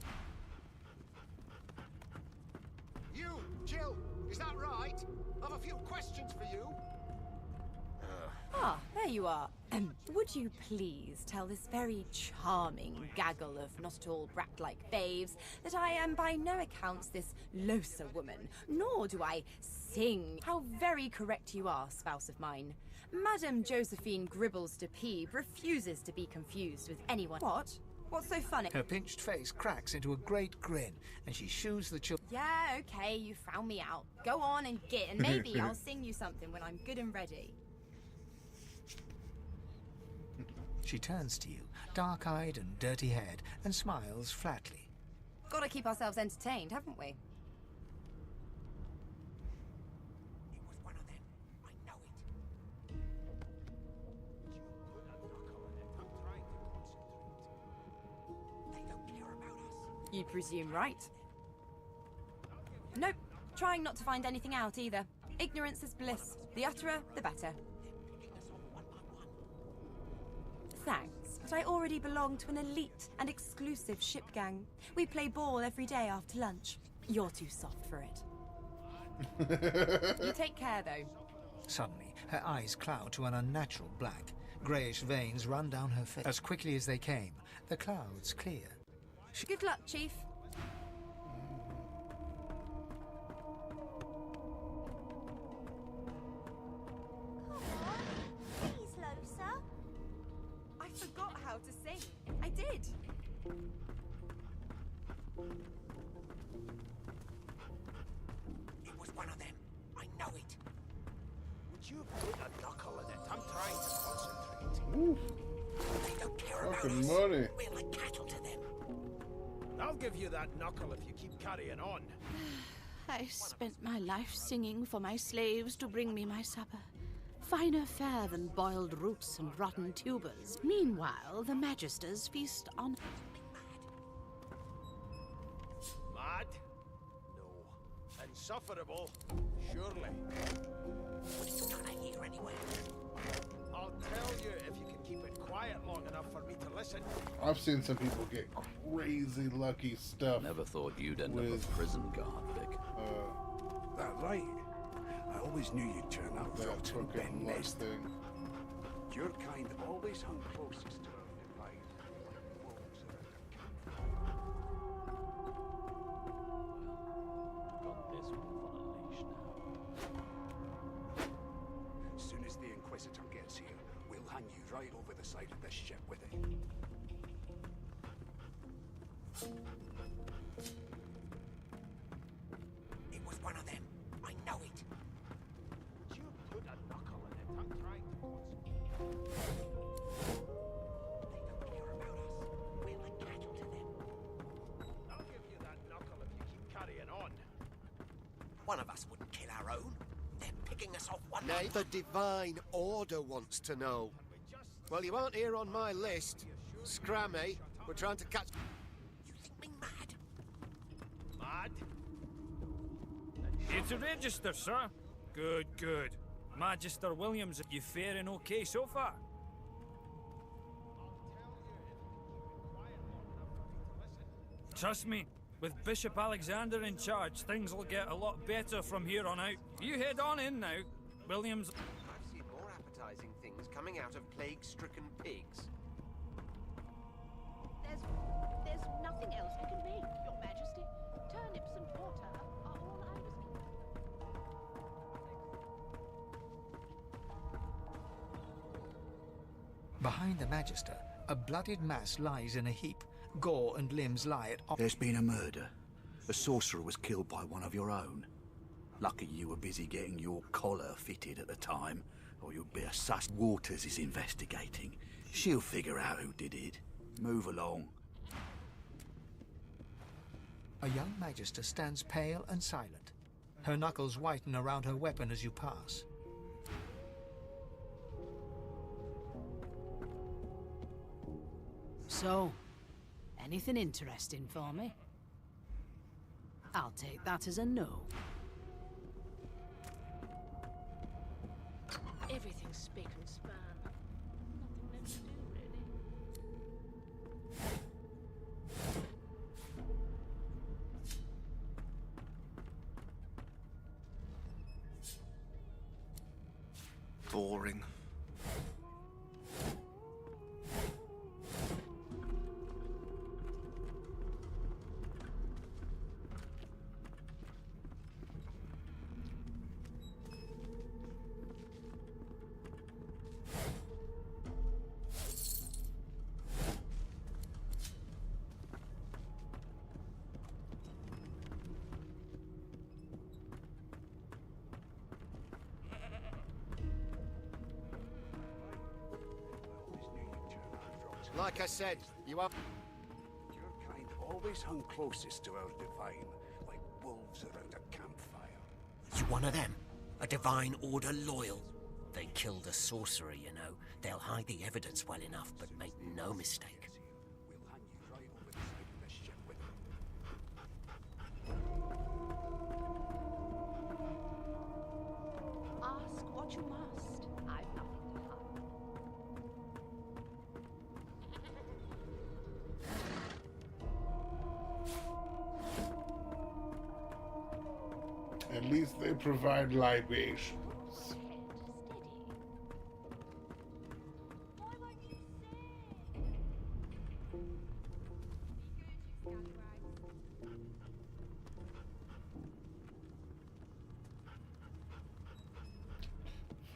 You, Jill, is that right? I've a few questions for you. Ah, there you are. Would you please tell this very charming gaggle of not-at-all brat-like babes that I am by no accounts this Losa woman, nor do I sing. How very correct you are, spouse of mine. Madame Josephine Gribbles de Peeb refuses to be confused with anyone. What? What's so funny? Her pinched face cracks into a great grin, and she shoos the children. Yeah, okay, you found me out. Go on and get, and maybe I'll sing you something when I'm good and ready. She turns to you, dark-eyed and dirty-haired, and smiles flatly. Gotta keep ourselves entertained, haven't we? You presume right. Nope, trying not to find anything out either. Ignorance is bliss. The utterer, the better. Thanks, but I already belong to an elite and exclusive ship gang. We play ball every day after lunch. You're too soft for it. You take care, though. Suddenly, her eyes cloud to an unnatural black. Greyish veins run down her face. As quickly as they came, the clouds clear. Good luck, Chief. Please, Losa. I forgot how to sing. I did. It was one of them. I know it. Would you put a knuckle in it? I'm trying to concentrate. Oof. They don't care about Fucking us. money. We're like cattle to them. I'll give you that knuckle if you keep carrying on. I spent my life singing for my slaves to bring me my supper. Finer fare than boiled roots and rotten tubers. Meanwhile, the Magisters feast on... Mad? No. Insufferable? Surely. What are you trying to hear anyway? I'll tell you if you can keep it quiet long enough for me to listen. I've seen some people get crazy lucky stuff. Never thought you'd end up with, a prison guard, Vic. That right. I always knew you'd turn out rotten, Ben Nest. Your kind always hung closest to our divine. Got this one on a leash now. As soon as the Inquisitor gets here, we'll hand you right over the side of this ship with it. It was one of them. I know it. Would you put a knuckle in it? I'm trying to concentrate. They don't care about us. We're like cattle to them. I'll give you that knuckle if you keep carrying on. One of us wouldn't kill our own. They're picking us off one by Nay, the Divine Order wants to know. Well, you aren't here on my list. Scrammy, we're trying to catch... You think me mad? Mad? It's a register, sir. Good, good. Magister Williams, are you faring okay so far? Trust me, with Bishop Alexander in charge, things will get a lot better from here on out. You head on in now, Williams. I've seen more appetizing things coming out of plague-stricken pigs. There's nothing else I can make, Your Majesty. Turnips and water are all I was... Behind the Magister, a bloodied mass lies in a heap. Gore and limbs lie at... There's been a murder. A sorcerer was killed by one of your own. Lucky you were busy getting your collar fitted at the time, or you'd be a sus. Waters is investigating. She'll figure out who did it. Move along. A young Magister stands pale and silent. Her knuckles whiten around her weapon as you pass. So, anything interesting for me? I'll take that as a no. Everything's spick and span. Nothing left to do, really. Boring. Like I said, you are... Your kind always hung closest to our divine, like wolves around a campfire. You one of them? A Divine Order loyal? They killed a sorcerer, you know. They'll hide the evidence well enough, but make no mistake. We'll hand you right over the side of this ship with it. Ask what you must. I've nothing to hide. At least they provide libations.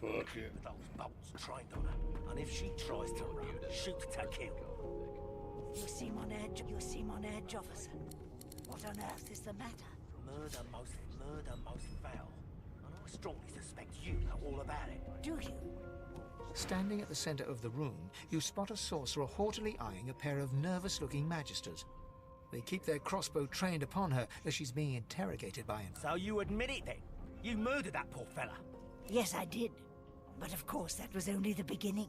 Fucking. With those bolts trained on her. And if she tries to run, shoot to kill. You seem on edge. You seem on edge, officer. What on earth is the matter? Murder most foul. And I strongly suspect you know all about it. Do you? Standing at the center of the room, you spot a sorcerer haughtily eyeing a pair of nervous-looking magisters. They keep their crossbow trained upon her as she's being interrogated by him. So you admit it then? You murdered that poor fella? Yes, I did. But of course, that was only the beginning.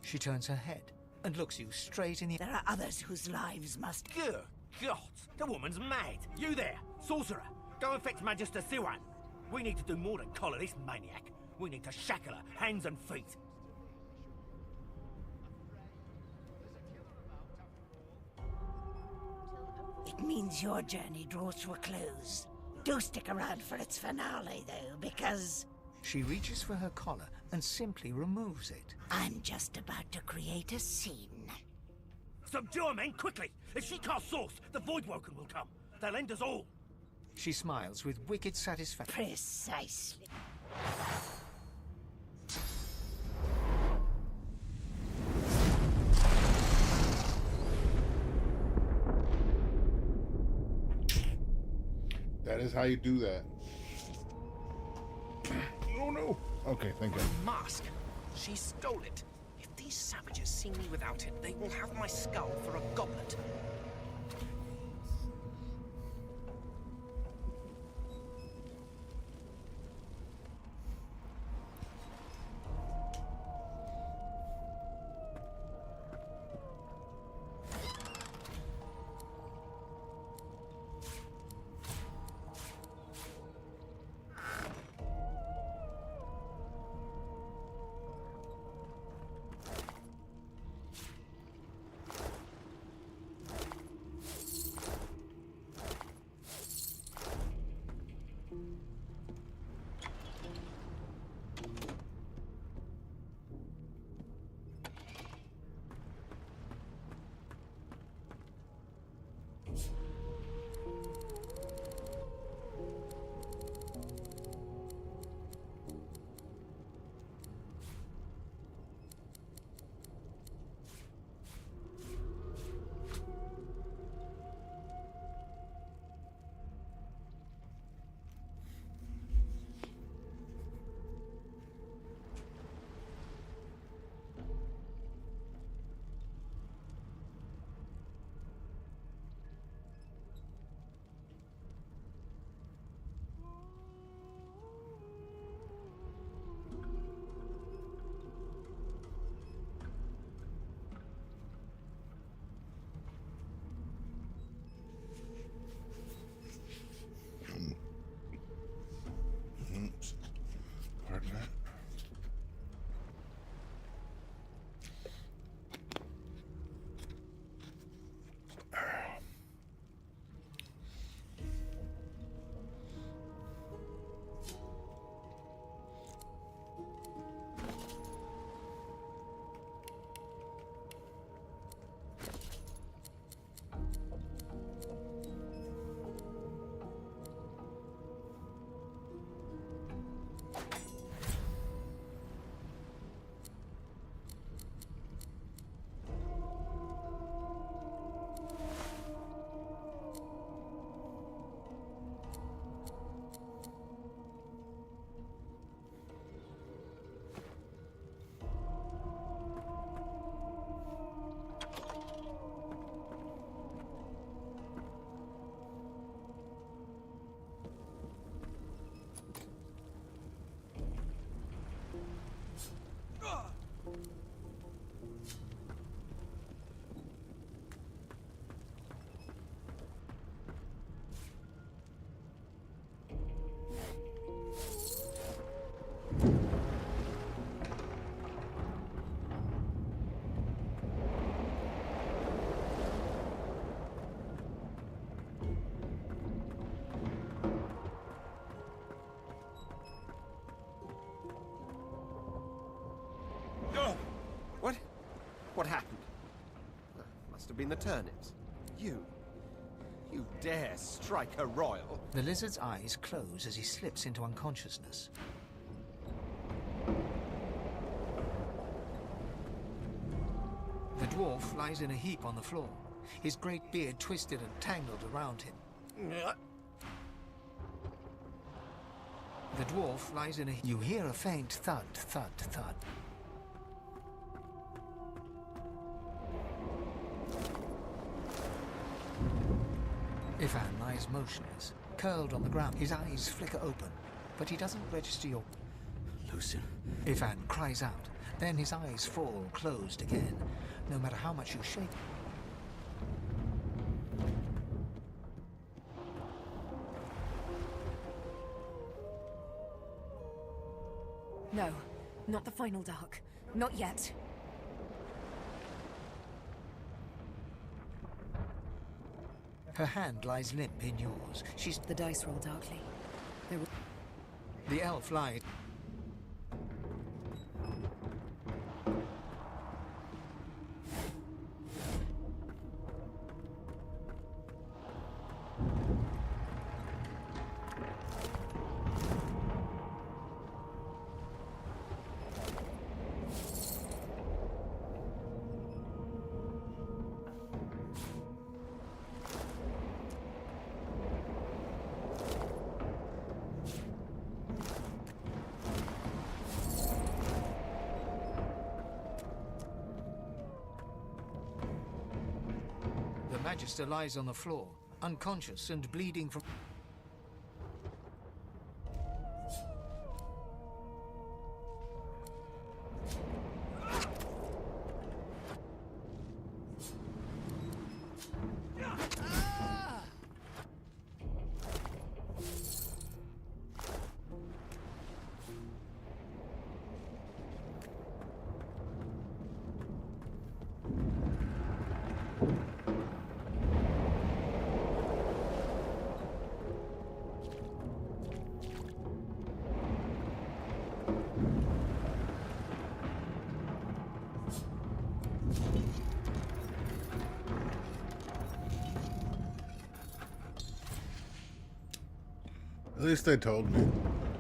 She turns her head and looks you straight in the... There are others whose lives must... Good God! The woman's mad! You there! Sorcerer! Go and fetch Magister Siwan! We need to do more than collar this maniac. We need to shackle her, hands and feet. It means your journey draws to a close. Do stick around for its finale, though, because... She reaches for her collar and simply removes it. I'm just about to create a scene. Subdue her, men, quickly! If she casts Source, the Voidwoken will come. They'll end us all. She smiles with wicked satisfaction. Precisely. That is how you do that. Oh no! Okay, thank you. Mask. She stole it. If these savages see me without it, they will have my skull for a goblet. Pardon that. What happened? Must have been the turnips. You dare strike a royal? The lizard's eyes close as he slips into unconsciousness. The dwarf lies in a heap on the floor, his great beard twisted and tangled around him. The dwarf lies in a... You hear a faint thud, thud, thud. Ivan lies motionless, curled on the ground. His eyes flicker open, but he doesn't register your... Lucien. Ivan cries out. Then his eyes fall closed again, no matter how much you shake. No, not the final dark. Not yet. Her hand lies limp in yours. She's... The dice roll darkly. There were... The elf lies... The Magister lies on the floor, unconscious and bleeding from... At least they told me.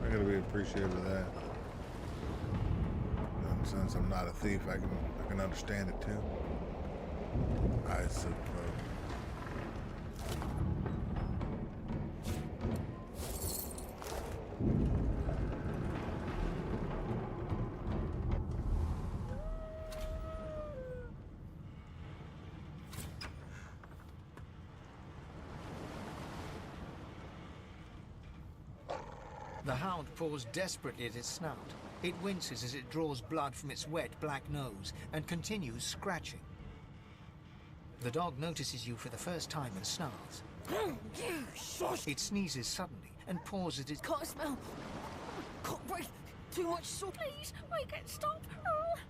I gotta be appreciative of that. And since I'm not a thief, I can understand it too. I suppose. The hound paws desperately at its snout. It winces as it draws blood from its wet black nose and continues scratching. The dog notices you for the first time and snarls. It sneezes suddenly and paws at its... Can't smell. Can't breathe. Too much salt. Please, make it stop. Oh.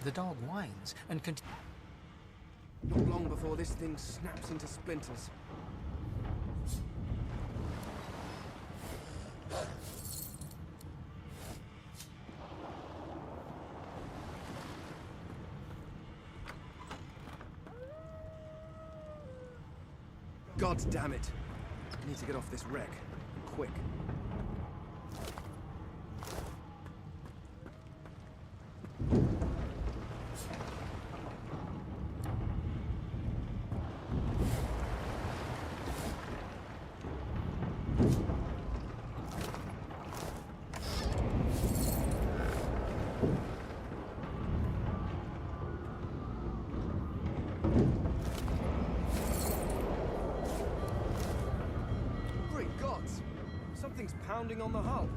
The dog whines and Not long before this thing snaps into splinters. God damn it! I need to get off this wreck. Quick. Great gods! Something's pounding on the hull.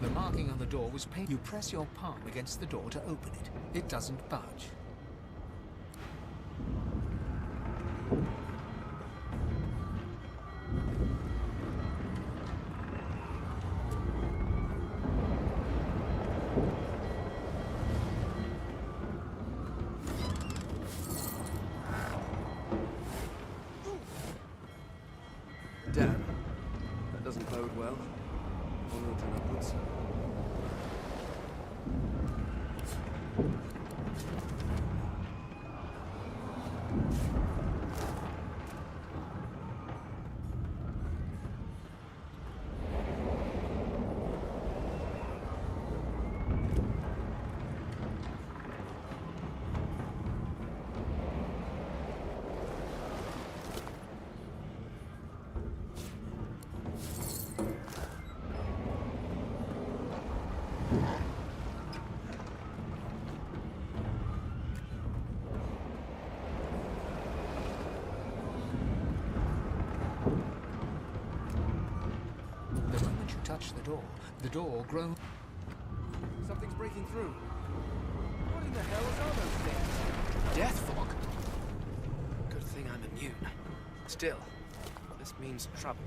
The marking on the door was painted. You press your palm against the door to open it. It doesn't budge. Damn. That doesn't bode well. Onwards and upwards. the door groans. Something's breaking through. What in the hell is all those things? Death fog? Good thing I'm immune. Still, this means trouble.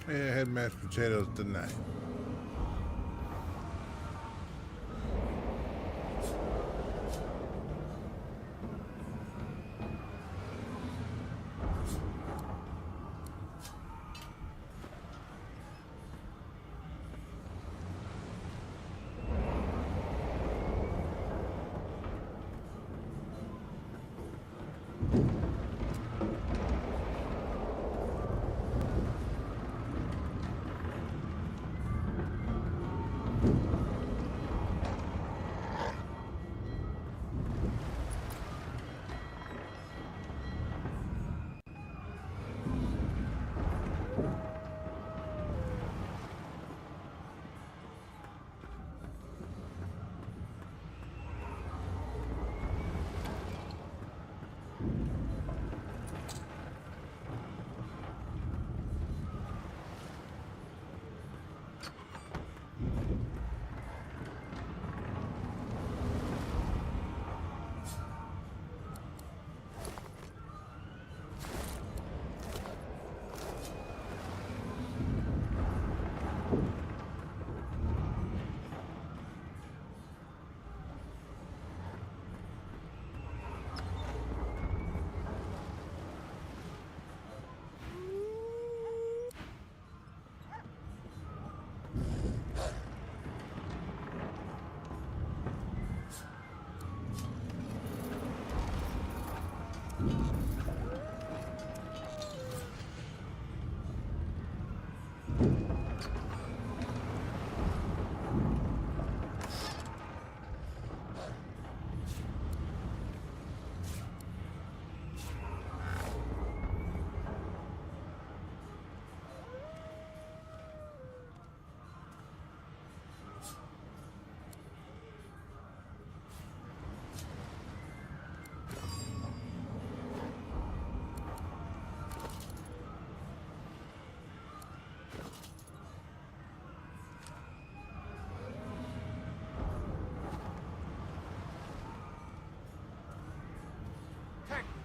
Yeah, I had mashed potatoes tonight.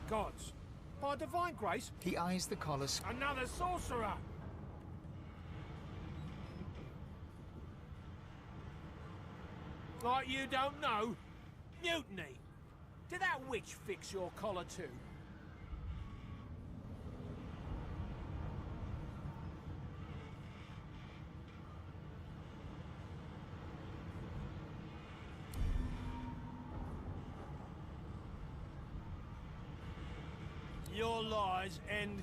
Gods! By divine grace, He eyes the collar. another sorcerer! Like you don't know? Mutiny! Did that witch fix your collar too? Your lies end...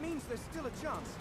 means there's still a chance.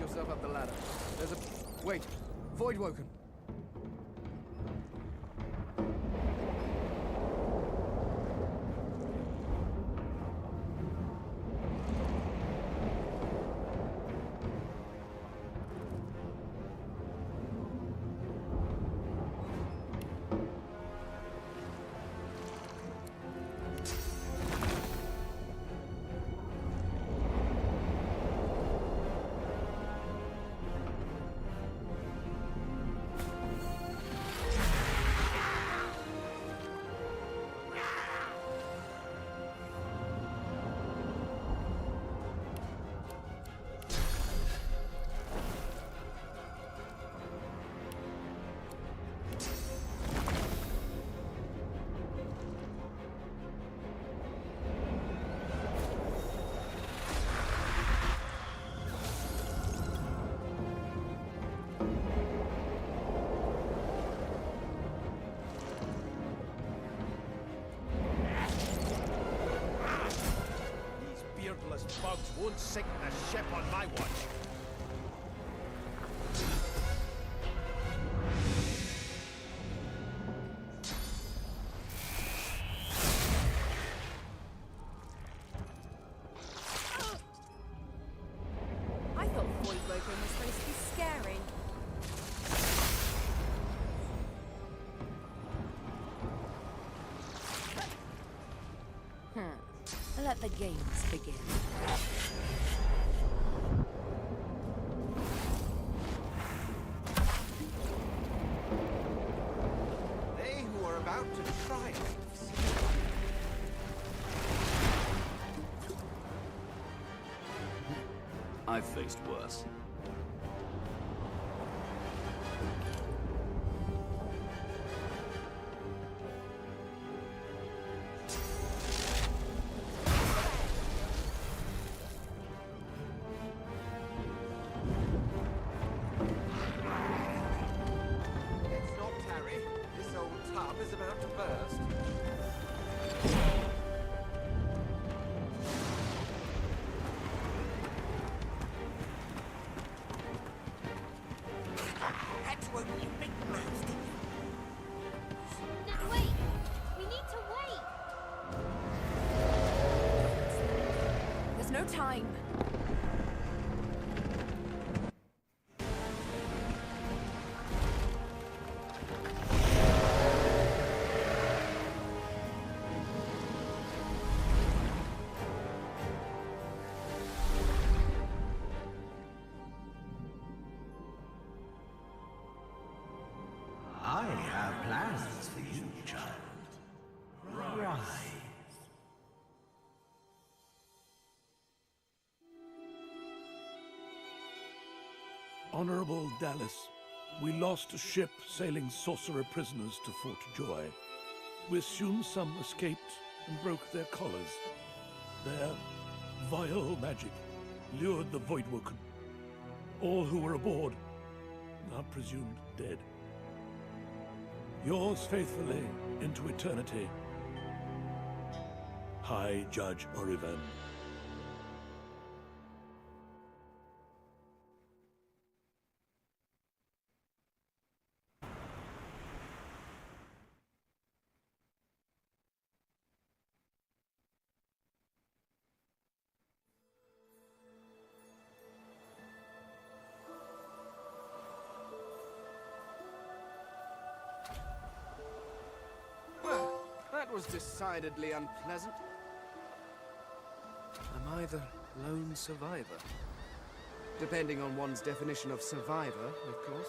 yourself up the ladder. There's a... Wait. Void Woken. Won't sink the ship on my watch. I thought Voidwoken was supposed to be scary. Let the games begin. They who are about to triumph. I've faced worse. Let's not tarry. This old tub is about to burst. Had to open your big mouth, didn't you? No, wait! We need to wait! There's no time. I have plans for you, child. Rise. Honorable Dallas, we lost a ship sailing sorcerer prisoners to Fort Joy. We assume some escaped and broke their collars. Their vile magic lured the Voidwoken. All who were aboard are presumed dead. Yours faithfully into eternity, High Judge Rivellon. Well, that was decidedly unpleasant. I'm either lone survivor. Depending on one's definition of survivor, of course.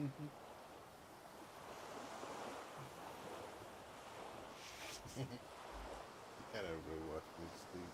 Can't everybody watch me sleep.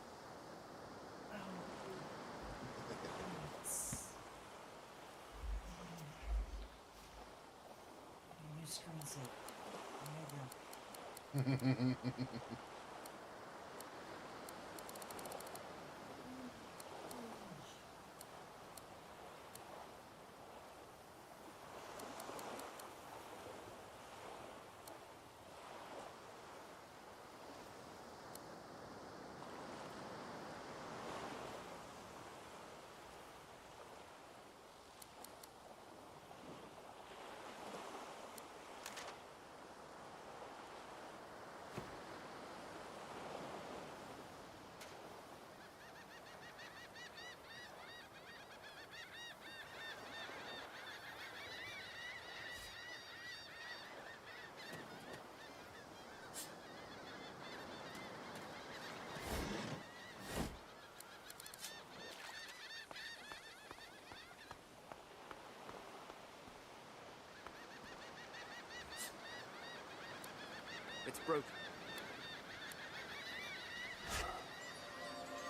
It's broken.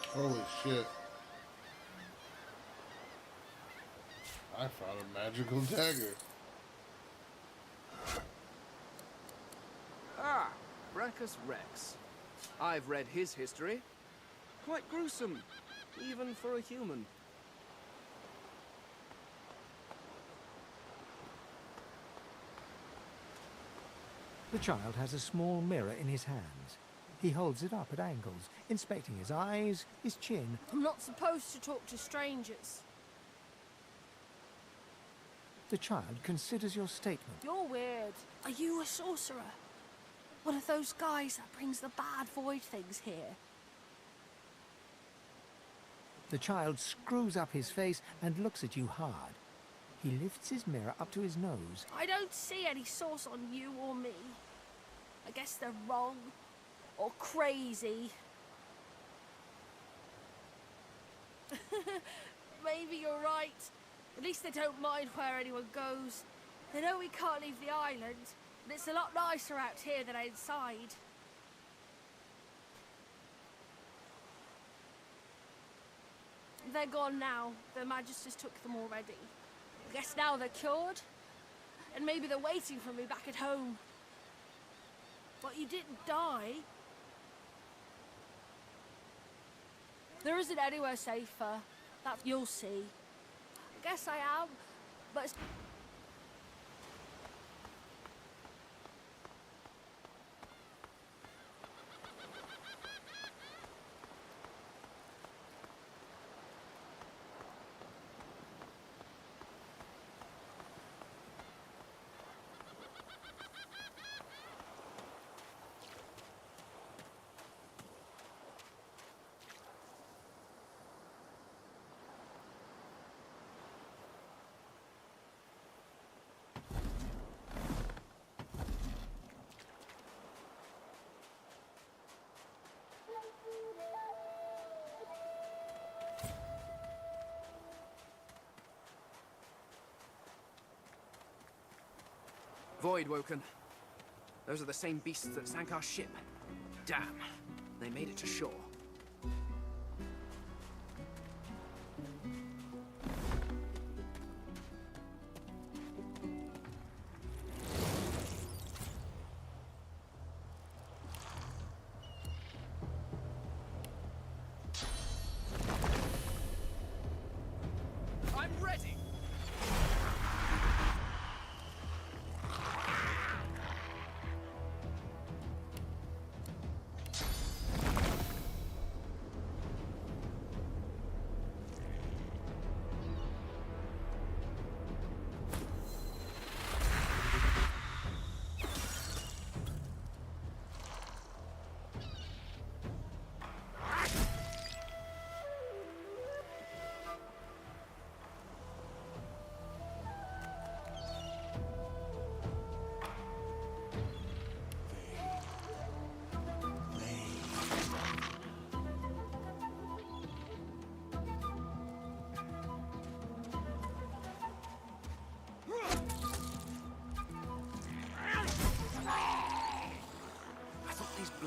Holy shit. I found a magical dagger. Ah, Brachus Rex. I've read his history. Quite gruesome, even for a human. The child has a small mirror in his hands. He holds it up at angles, inspecting his eyes, his chin. I'm not supposed to talk to strangers. The child considers your statement. You're weird. Are you a sorcerer? One of those guys that brings the bad void things here? The child screws up his face and looks at you hard. He lifts his mirror up to his nose. I don't see any source on you or me. I guess they're wrong. Or crazy. Maybe you're right. At least they don't mind where anyone goes. They know we can't leave the island, and it's a lot nicer out here than outside. They're gone now. The Magisters took them already. I guess now they're cured. And maybe they're waiting for me back at home. But you didn't die. There isn't anywhere safer. That you'll see. I guess I am, but it's... Voidwoken. Those are the same beasts that sank our ship. Damn, they made it to shore. I'm ready!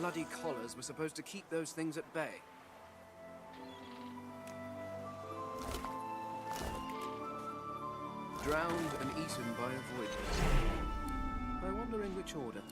bloody collars were supposed to keep those things at bay. Drowned and eaten by a void beast. I wonder in which order.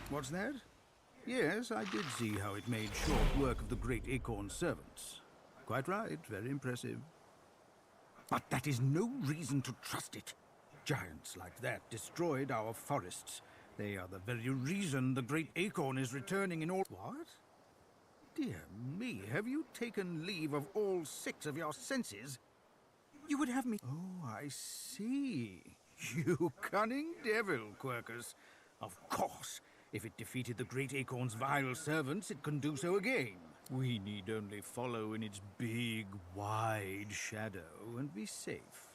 What's that? Yes, I did see how it made short work of the great acorn servants. Quite right, very impressive. But that is no reason to trust it. Giants like that destroyed our forests. They are the very reason the great acorn is returning in all... What? Dear me, have you taken leave of all 6 of your senses? You would have me... Oh, I see. You cunning devil, Quercus. Of course. If it defeated the great acorn's vile servants, it can do so again. We need only follow in its big, wide shadow and be safe.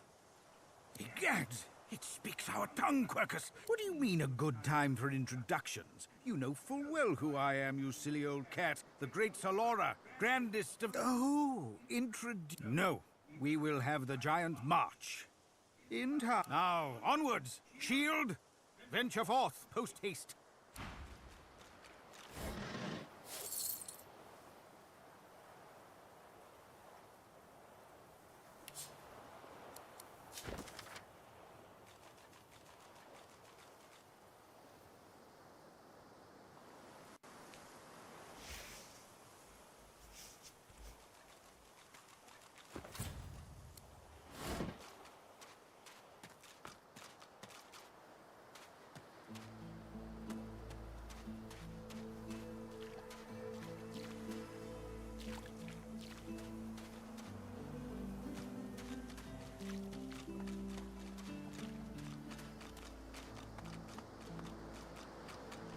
Egads! It speaks our tongue, Quercus! What do you mean a good time for introductions? You know full well who I am, you silly old cat. The great Solora, grandest of... Oh, No, we will have the giant march. In time. Now, onwards! Shield! Venture forth, post-haste.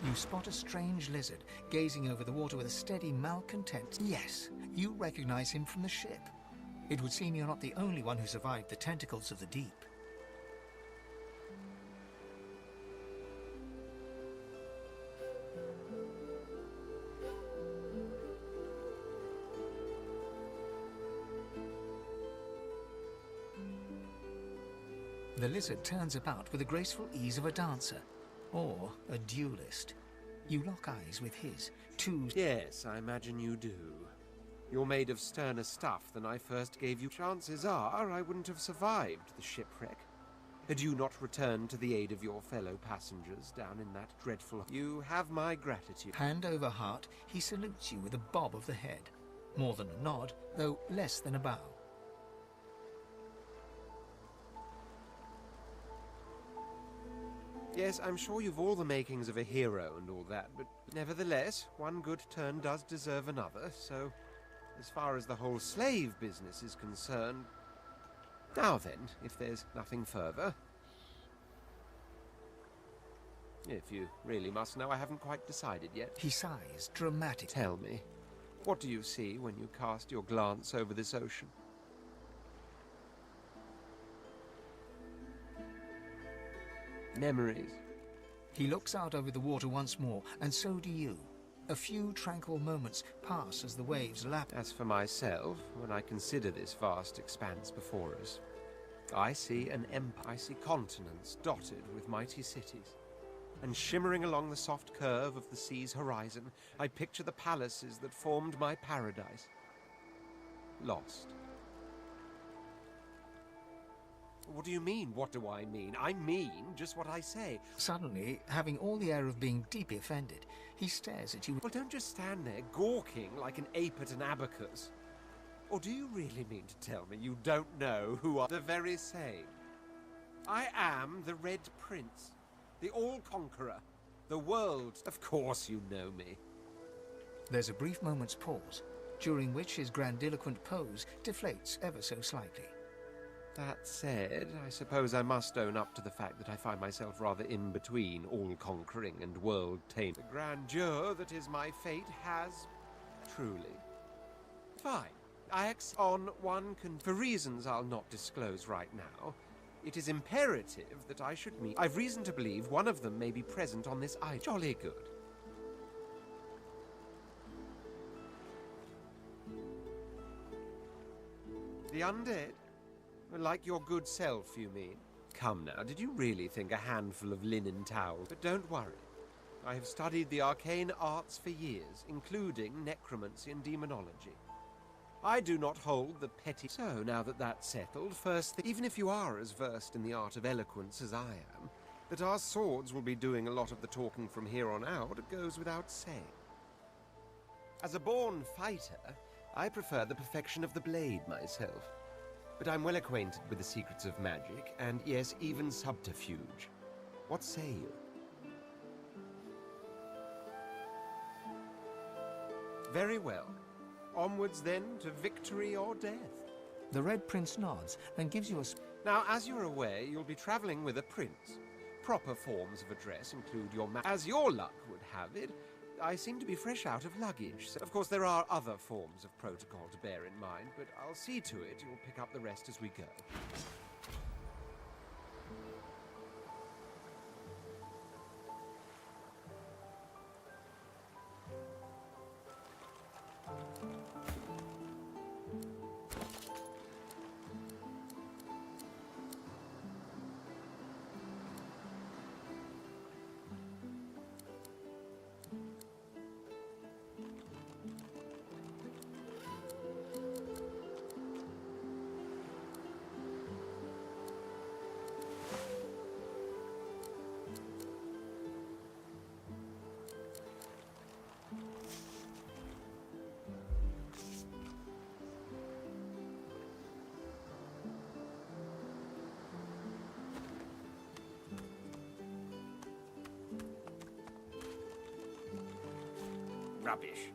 You spot a strange lizard, gazing over the water with a steady malcontent. Yes, you recognize him from the ship. It would seem you're not the only one who survived the tentacles of the deep. The lizard turns about with the graceful ease of a dancer, or a duelist. You lock eyes with his. Yes, I imagine you do. You're made of sterner stuff than I first gave you. Chances are I wouldn't have survived the shipwreck had you not returned to the aid of your fellow passengers down in that dreadful... You have my gratitude. Hand over heart, he salutes you with a bob of the head. More than a nod, though less than a bow. Yes, I'm sure you've all the makings of a hero and all that, but nevertheless, one good turn does deserve another, so as far as the whole slave business is concerned... Now then, if there's nothing further... If you really must know, I haven't quite decided yet. He sighs, dramatic. Tell me, what do you see when you cast your glance over this ocean? Memories. He looks out over the water once more, and so do you. A few tranquil moments pass as the waves lap. As for myself, when I consider this vast expanse before us, I see an empire. I see continents dotted with mighty cities. And shimmering along the soft curve of the sea's horizon, I picture the palaces that formed my paradise. Lost. What do you mean, what do I mean? I mean just what I say. Suddenly, having all the air of being deeply offended, he stares at you. Well, don't just stand there gawking like an ape at an abacus. Or do you really mean to tell me you don't know who are the very same? I am the Red Prince, the All-Conqueror, the world. Of course you know me. There's a brief moment's pause, during which his grandiloquent pose deflates ever so slightly. That said, I suppose I must own up to the fact that I find myself rather in between all-conquering and world-taming. The grandeur that is my fate has truly. Fine. On one for reasons I'll not disclose right now, it is imperative that I should meet. I've reason to believe one of them may be present on this island. Jolly good. The undead? Like your good self, you mean? Come now, did you really think a handful of linen towels? But don't worry. I have studied the arcane arts for years, including necromancy and demonology. I do not hold the petty... So, now that that's settled, even if you are as versed in the art of eloquence as I am, that our swords will be doing a lot of the talking from here on out goes without saying. As a born fighter, I prefer the perfection of the blade myself. But I'm well acquainted with the secrets of magic, and yes, even subterfuge. What say you? Very well. Onwards then to victory or death. The Red Prince nods and gives you a... Now, as you're aware, you'll be traveling with a prince. Proper forms of address include your As your luck would have it, I seem to be fresh out of luggage. So of course, there are other forms of protocol to bear in mind, but I'll see to it you'll pick up the rest as we go. Rubbish.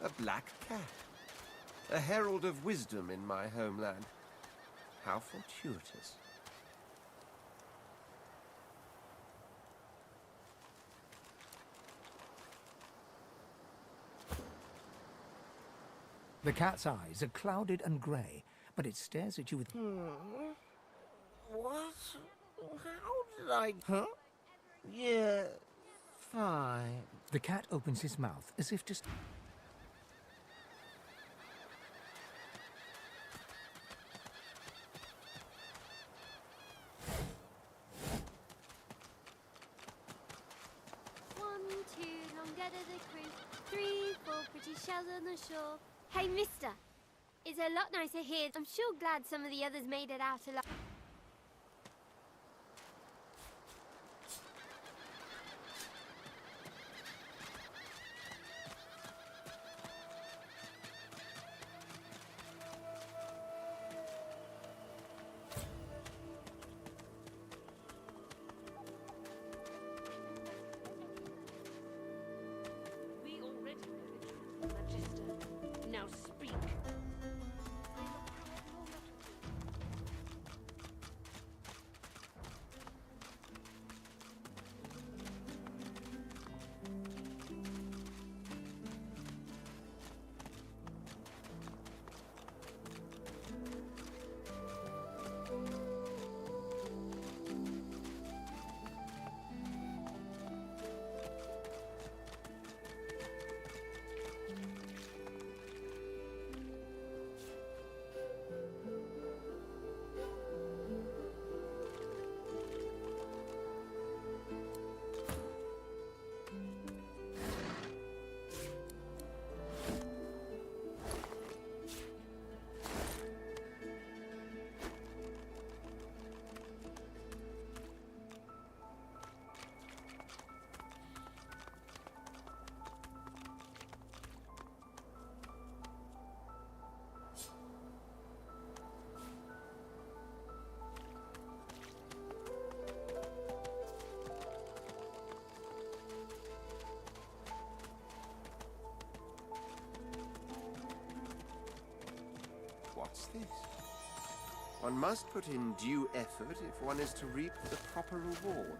A black cat. A herald of wisdom in my homeland. How fortuitous. The cat's eyes are clouded and grey, but it stares at you with... What? How did I... Huh? Yeah, fine. The cat opens his mouth as if to... Shells on the shore. Hey, mister. It's a lot nicer here. I'm sure glad some of the others made it out alive. One must put in due effort if one is to reap the proper reward.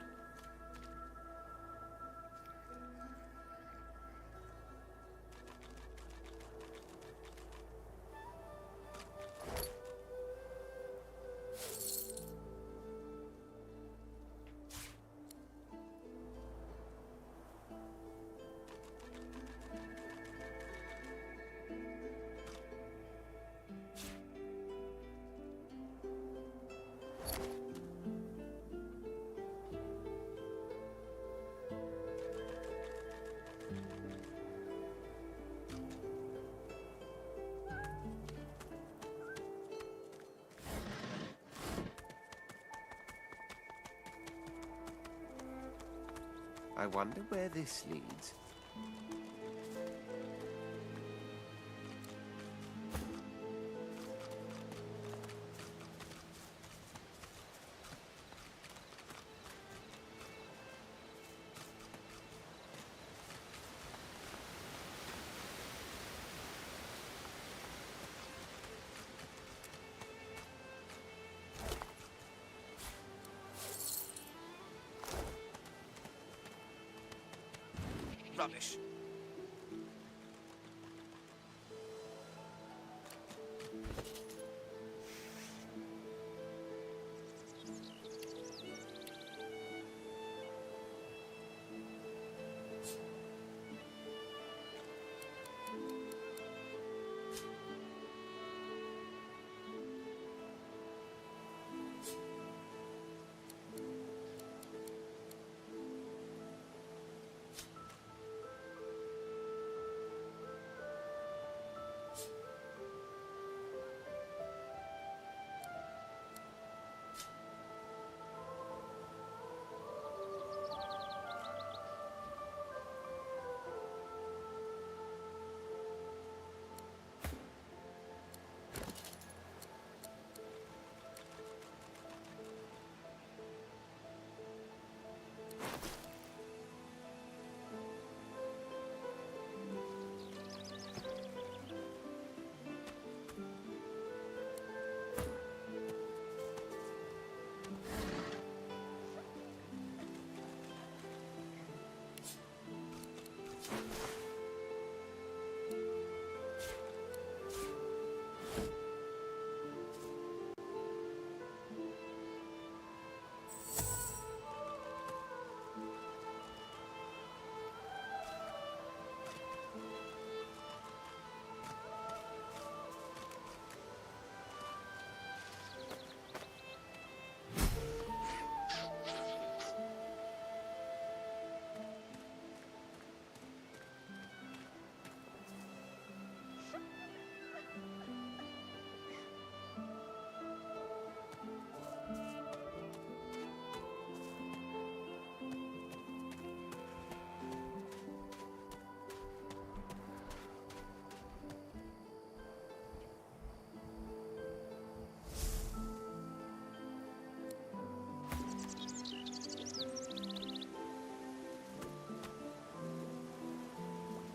I wonder where this leads. Rubbish.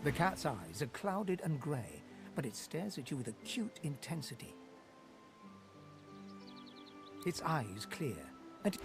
The cat's eyes are clouded and grey, but it stares at you with acute intensity. Its eyes clear, and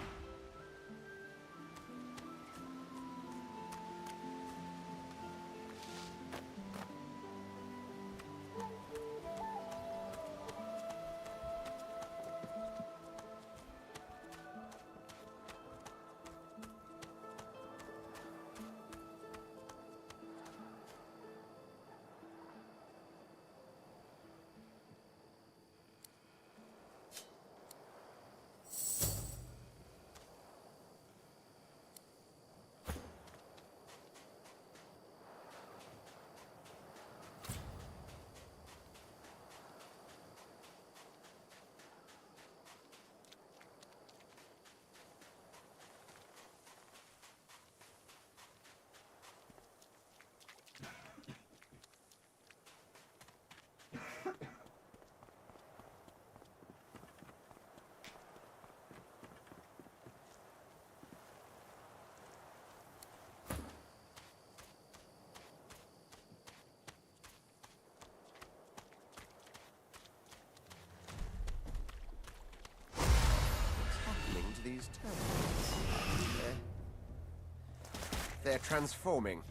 these turtles. They're transforming.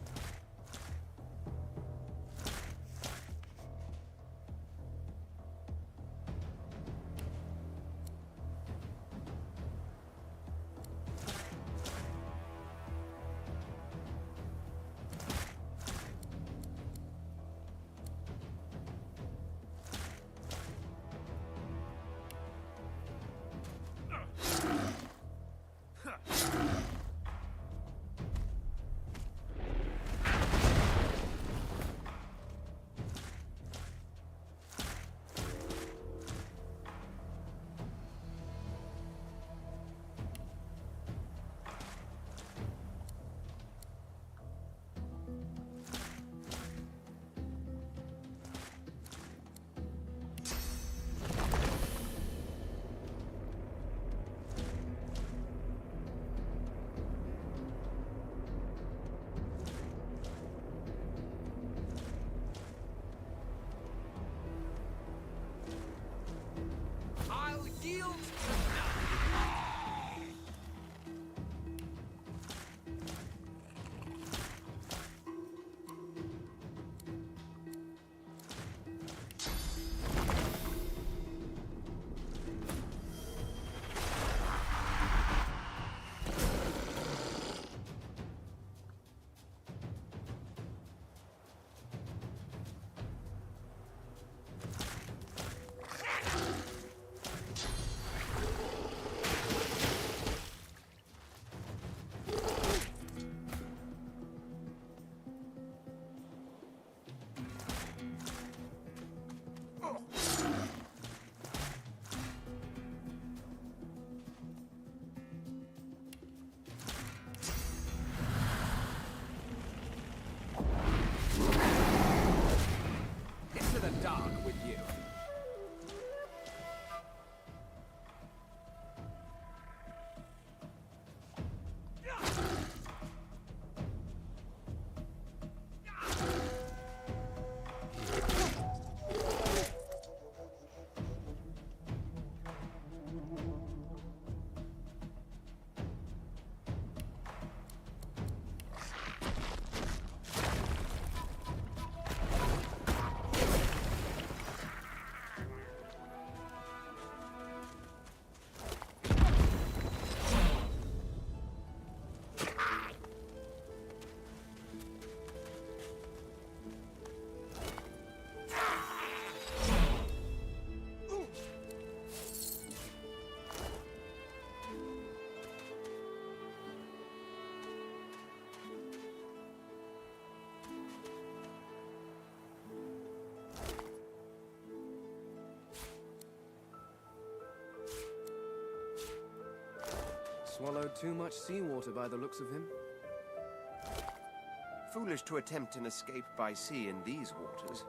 I'll yield to into the dark with you. Swallowed too much seawater by the looks of him. Foolish to attempt an escape by sea in these waters.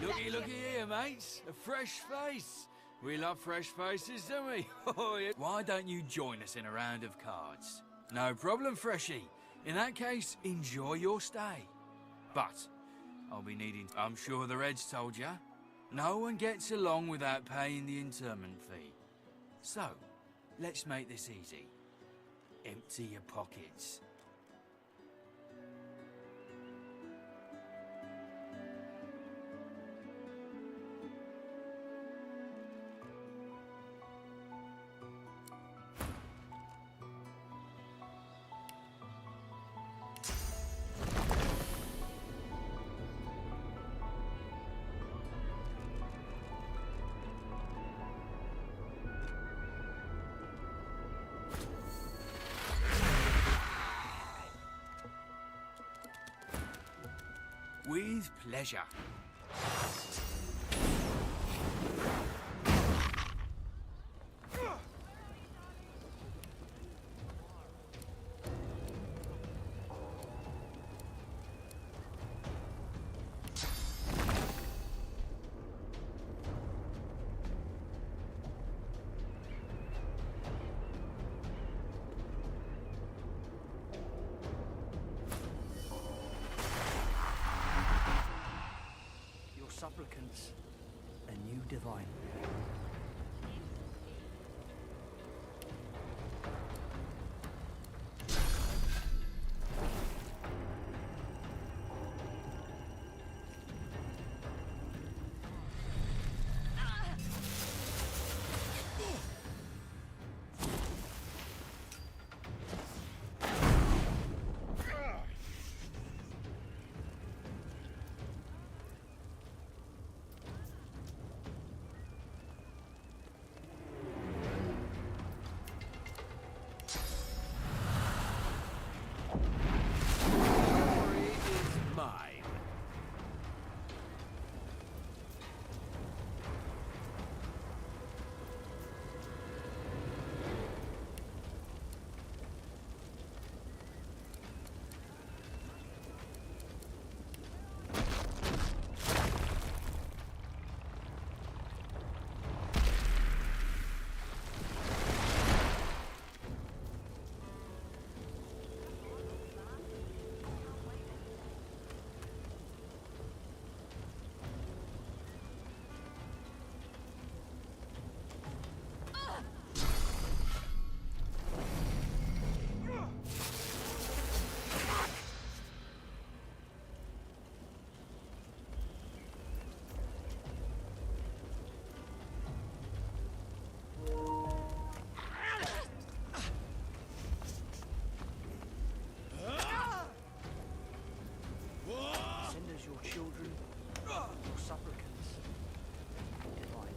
Looky, looky here, mates. A fresh face. We love fresh faces, don't we? Oh, yeah. Why don't you join us in a round of cards? No problem, Freshie. In that case, enjoy your stay. But I'll be needing... I'm sure the Reds told ya. No one gets along without paying the interment fee. So, let's make this easy. Empty your pockets. With pleasure. Your supplicants, a new divine. Send us your children, your supplicants, divine.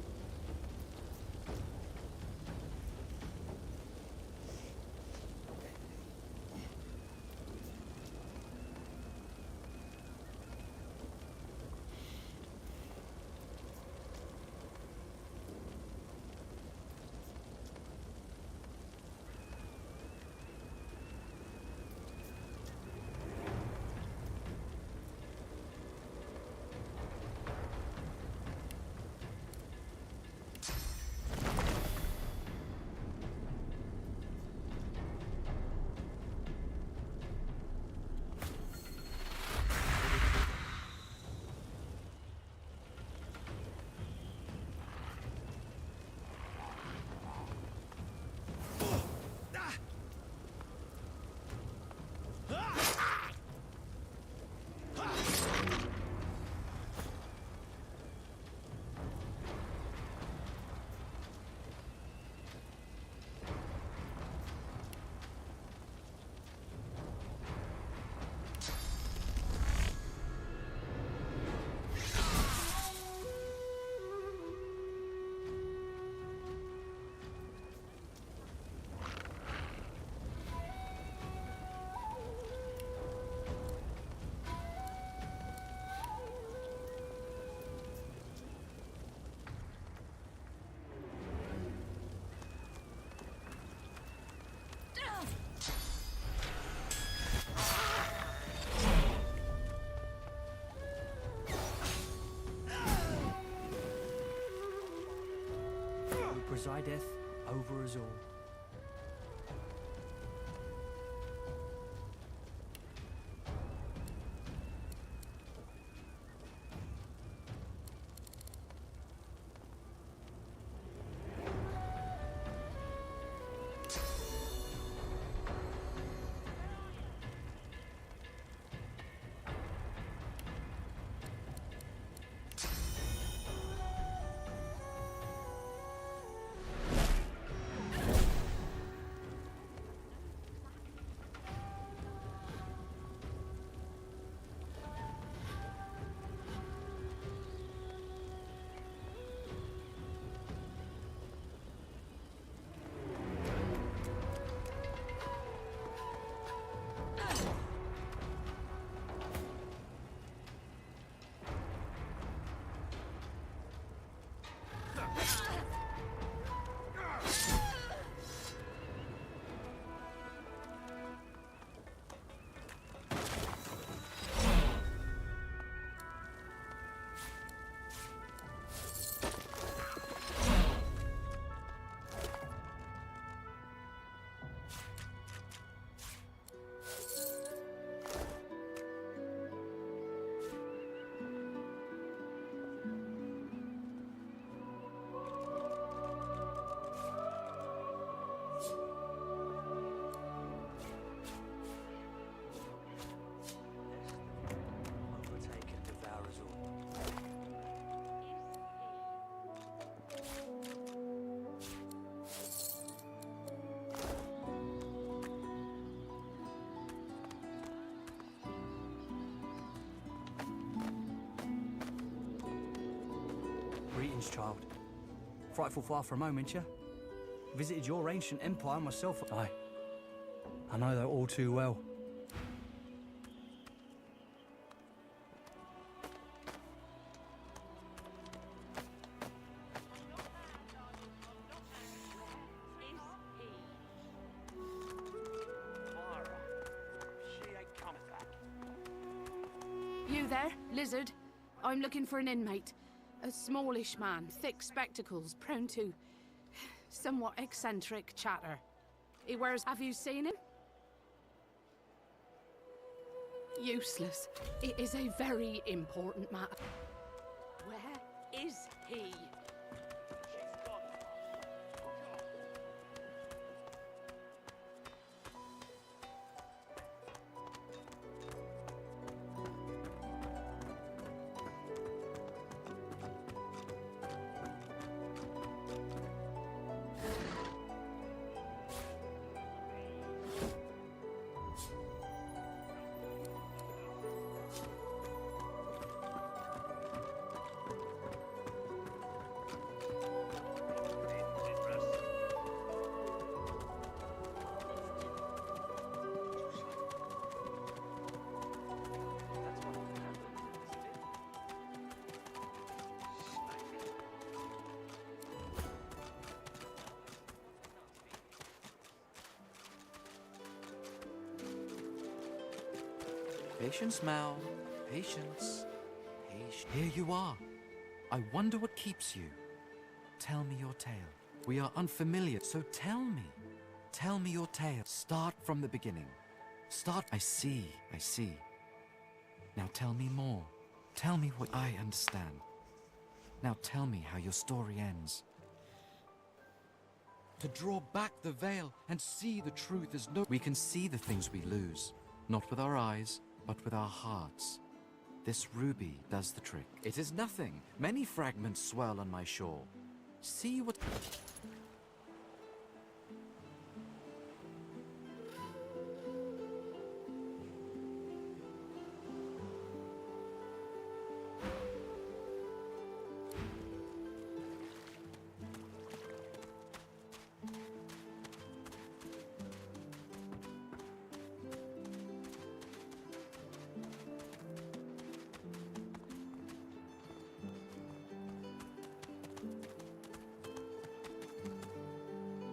Who presideth over us all. child. Frightful far from home, ain't you? Visited your ancient empire myself. Aye. I know that all too well. You there, lizard? I'm looking for an inmate. A smallish man, thick spectacles, prone to somewhat eccentric chatter. He wears... Have you seen him? Useless. It is a very important matter. Where is he? Patience, Mal. Patience. Here you are. I wonder what keeps you. Tell me your tale. We are unfamiliar, so tell me. Tell me your tale. Start from the beginning. Start... I see. Now tell me more. Tell me what I understand. Now tell me how your story ends. To draw back the veil and see the truth is no... We can see the things we lose. Not with our eyes, but with our hearts. This ruby does the trick. It is nothing. Many fragments swirl on my shore. See what...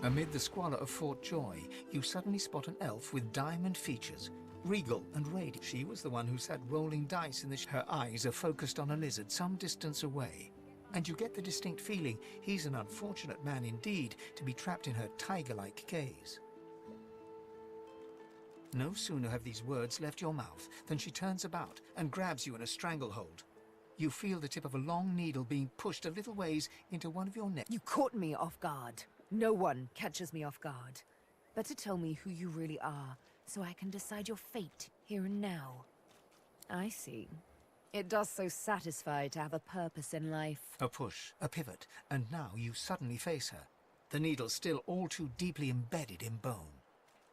Amid the squalor of Fort Joy, you suddenly spot an elf with diamond features, regal and radiant. She was the one who sat rolling dice in the... Her eyes are focused on a lizard some distance away, and you get the distinct feeling he's an unfortunate man indeed to be trapped in her tiger-like gaze. No sooner have these words left your mouth than she turns about and grabs you in a stranglehold. You feel the tip of a long needle being pushed a little ways into one of your necks. You caught me off guard. No one catches me off guard. Better tell me who you really are, so I can decide your fate here and now. I see. It does so satisfy to have a purpose in life. A push, a pivot, and now you suddenly face her, the needle still all too deeply embedded in bone.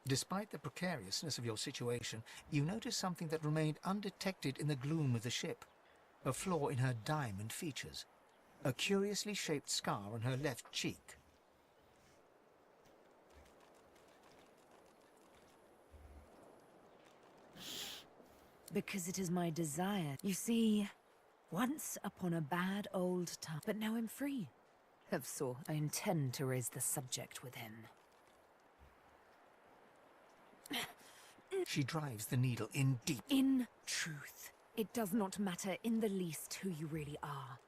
Despite the precariousness of your situation, you notice something that remained undetected in the gloom of the ship. A flaw in her diamond features. A curiously shaped scar on her left cheek. Because it is my desire. You see, once upon a bad old time, but now I'm free. Of so, I intend to raise the subject with him. She drives the needle in deep. In truth, it does not matter in the least who you really are.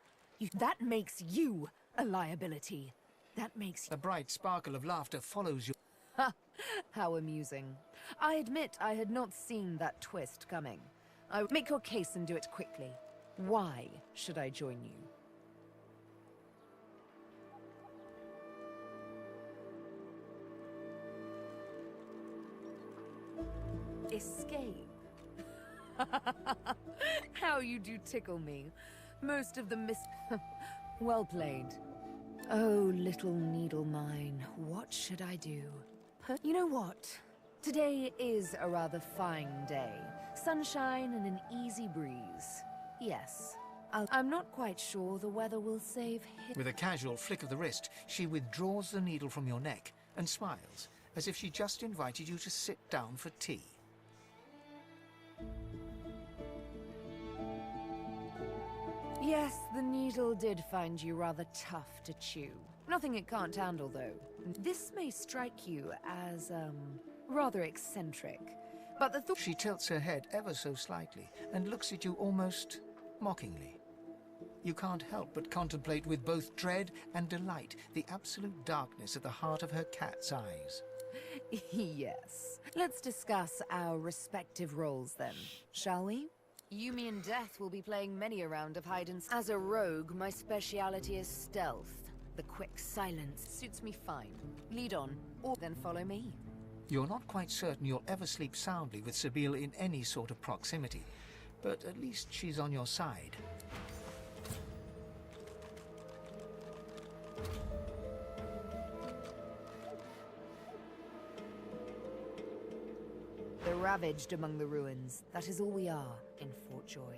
That makes you a liability. That makes... A bright sparkle of laughter follows you. Ha! How amusing. I admit I had not seen that twist coming. Make your case and do it quickly. Why should I join you? Escape. How you do tickle me. Most of the well played. Oh, little needle mine, what should I do? You know what? Today is a rather fine day. Sunshine and an easy breeze. Yes, I'm not quite sure the weather will save him. With a casual flick of the wrist, she withdraws the needle from your neck and smiles, as if she just invited you to sit down for tea. Yes, the needle did find you rather tough to chew. Nothing it can't handle, though. This may strike you as, rather eccentric, but the thought... She tilts her head ever so slightly and looks at you almost mockingly. You can't help but contemplate with both dread and delight the absolute darkness at the heart of her cat's eyes. Yes. Let's discuss our respective roles, then, shall we? Yumi and Death will be playing many a round of hide and seek. As a rogue, my speciality is stealth. The quick silence suits me fine. Lead on, or then follow me. You're not quite certain you'll ever sleep soundly with Sabine in any sort of proximity, but at least she's on your side. The ravaged among the ruins. That is all we are in Fort Joy.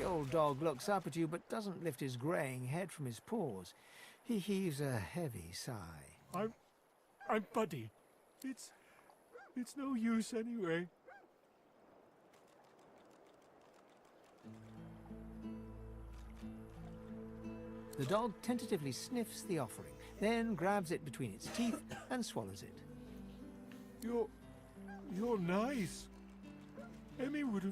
The old dog looks up at you but doesn't lift his greying head from his paws. He heaves a heavy sigh. I'm Buddy. It's no use anyway. The dog tentatively sniffs the offering, then grabs it between its teeth and swallows it. You're nice. Emmy would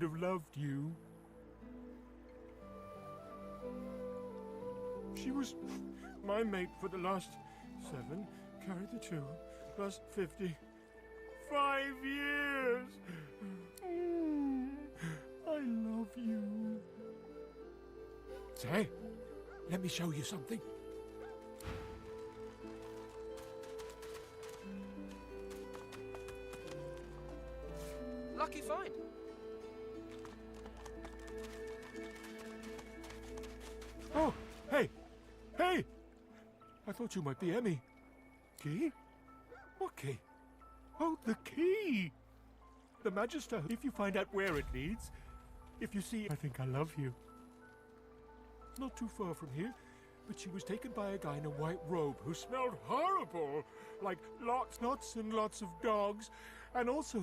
have loved you. She was my mate for the last 7, carry the 2, plus 50. 5 years! I love you. Say, let me show you something. Lucky find. Oh, hey! Hey! I thought you might be Emmy. Key? What key? Oh, the key! The Magister, if you find out where it leads, if you see, I think I love you. Not too far from here, but she was taken by a guy in a white robe who smelled horrible, like lots and lots of dogs, and also...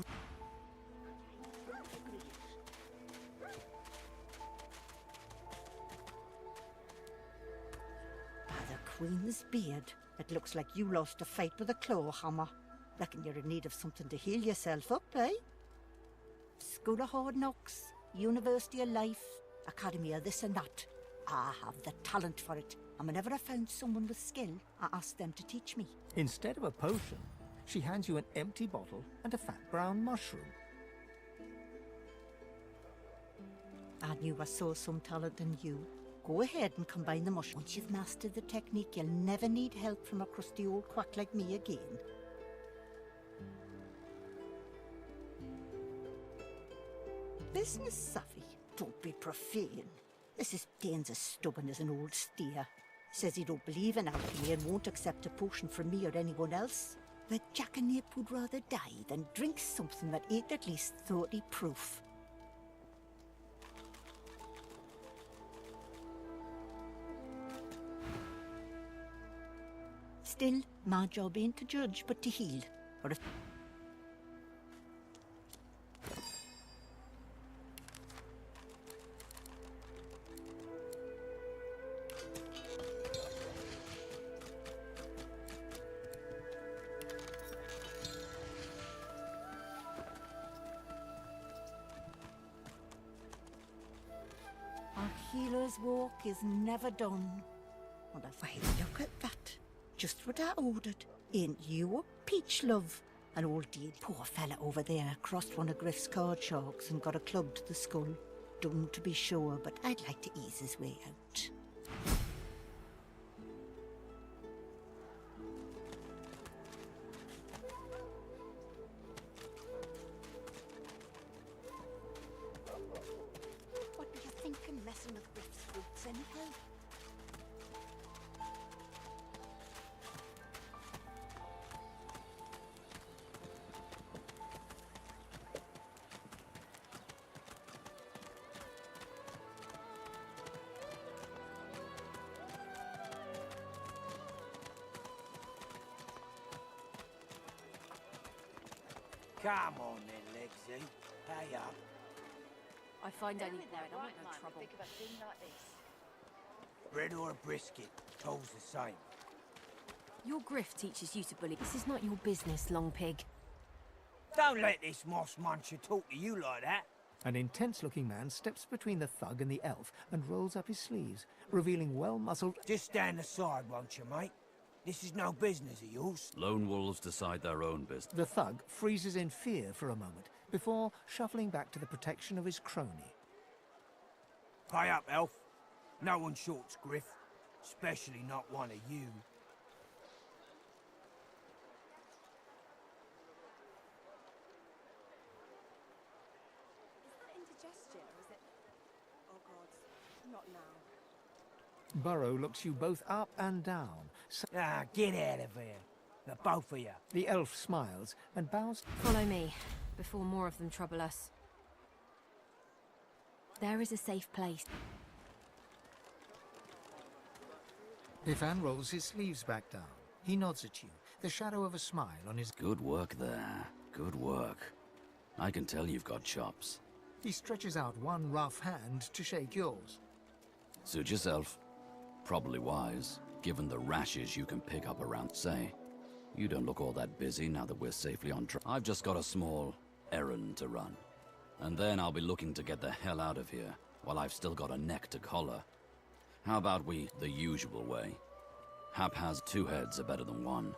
The Queen's beard. It looks like you lost a fight with a claw hammer. Reckon you're in need of something to heal yourself up, eh? School of Hard Knocks, University of Life, Academy of this and that. I have the talent for it, and whenever I found someone with skill, I asked them to teach me. Instead of a potion, she hands you an empty bottle and a fat brown mushroom. I knew I saw some talent in you. Go ahead and combine the mushroom. Once you've mastered the technique, you'll never need help from a crusty old quack like me again. Business savvy? Don't be profane. This is Dane's as stubborn as an old steer. Says he don't believe in alchemy and won't accept a potion from me or anyone else. But Jackanape would rather die than drink something that ain't at least 30 proof. Still, my job ain't to judge, but to heal. Or if... A healer's walk is never done. Well, if I look at that. Just what I ordered. Ain't you a peach, love? An old dear poor fella over there crossed one of Griff's card sharks and got a club to the skull. Don't to be sure, but I'd like to ease his way out. What were you thinking, messing with Griff's roots anyhow? Come on then, Legsy. Pay up. I find any point, I want no trouble. Bread or a brisket, toll's the same. Your grift teaches you to bully. This is not your business, long pig. Don't let this moss muncher talk to you like that. An intense-looking man steps between the thug and the elf and rolls up his sleeves, revealing well-muscled... Just stand aside, won't you, mate? This is no business of yours. Lone wolves decide their own business. The thug freezes in fear for a moment, before shuffling back to the protection of his crony. Pay up, elf. No one shorts Griff, especially not one of you. Is that indigestion, or is it... Oh, God. Not now. Burrow looks you both up and down. Get out of here. The both of you. The elf smiles and bows. Follow me, before more of them trouble us. There is a safe place. Bifan rolls his sleeves back down. He nods at you, the shadow of a smile on his... Good work there. Good work. I can tell you've got chops. He stretches out one rough hand to shake yours. Suit yourself. Probably wise, given the rashes you can pick up around. Say, you don't look all that busy now that we're safely on track. I've just got a small errand to run. And then I'll be looking to get the hell out of here, while I've still got a neck to collar. How about we, the usual way? Hap has 2 heads are better than 1.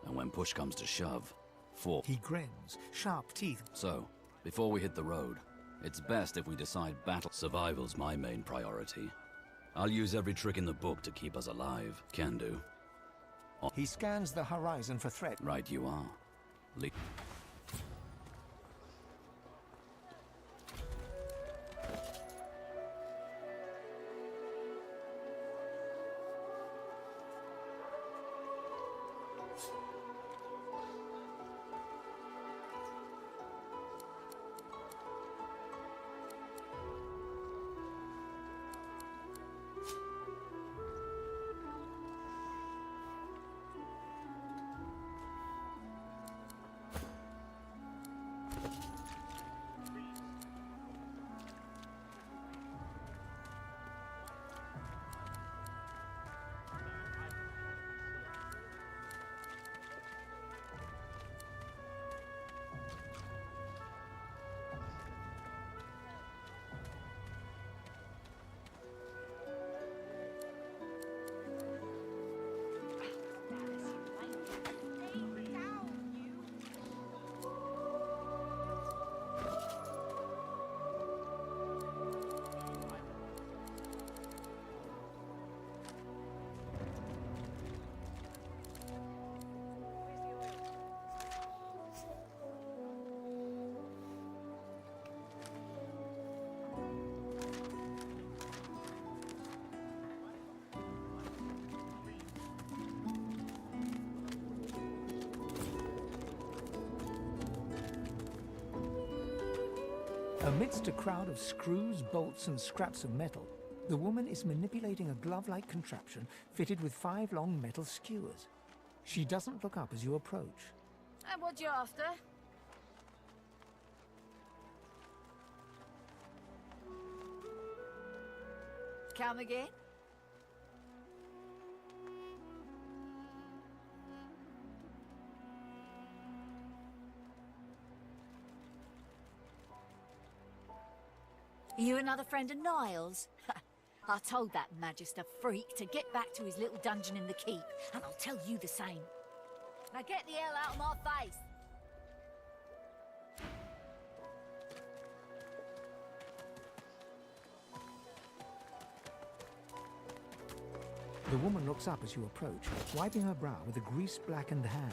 And when push comes to shove, 4. He grins, sharp teeth. So, before we hit the road, it's best if we decide battle. Survival's my main priority. I'll use every trick in the book to keep us alive. Can do. He scans the horizon for threat. Right you are. Amidst a crowd of screws, bolts, and scraps of metal, the woman is manipulating a glove-like contraption fitted with 5 long metal skewers. She doesn't look up as you approach. And what you after? Come again? You another friend of Niles? I told that Magister freak to get back to his little dungeon in the keep, and I'll tell you the same. Now get the hell out of my face! The woman looks up as you approach, wiping her brow with a grease-blackened hand.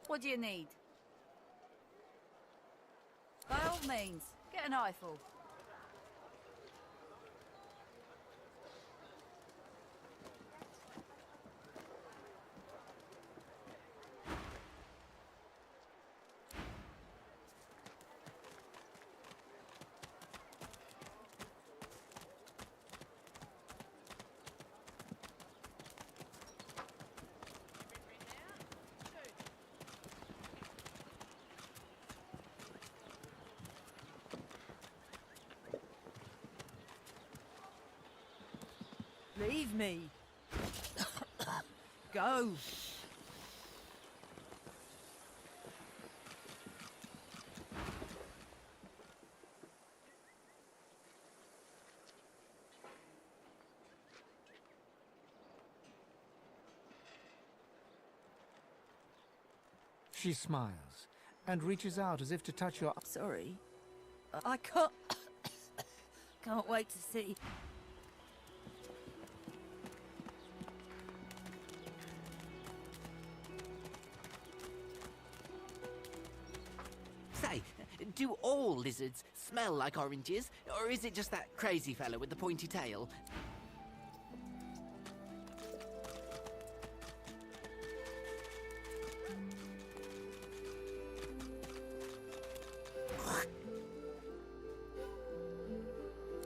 What do you need? By all means, get an eyeful. Leave me. Go. She smiles and reaches out as if to touch your... Sorry. I can't... can't wait to see. Say, do all lizards smell like oranges? Or is it just that crazy fellow with the pointy tail?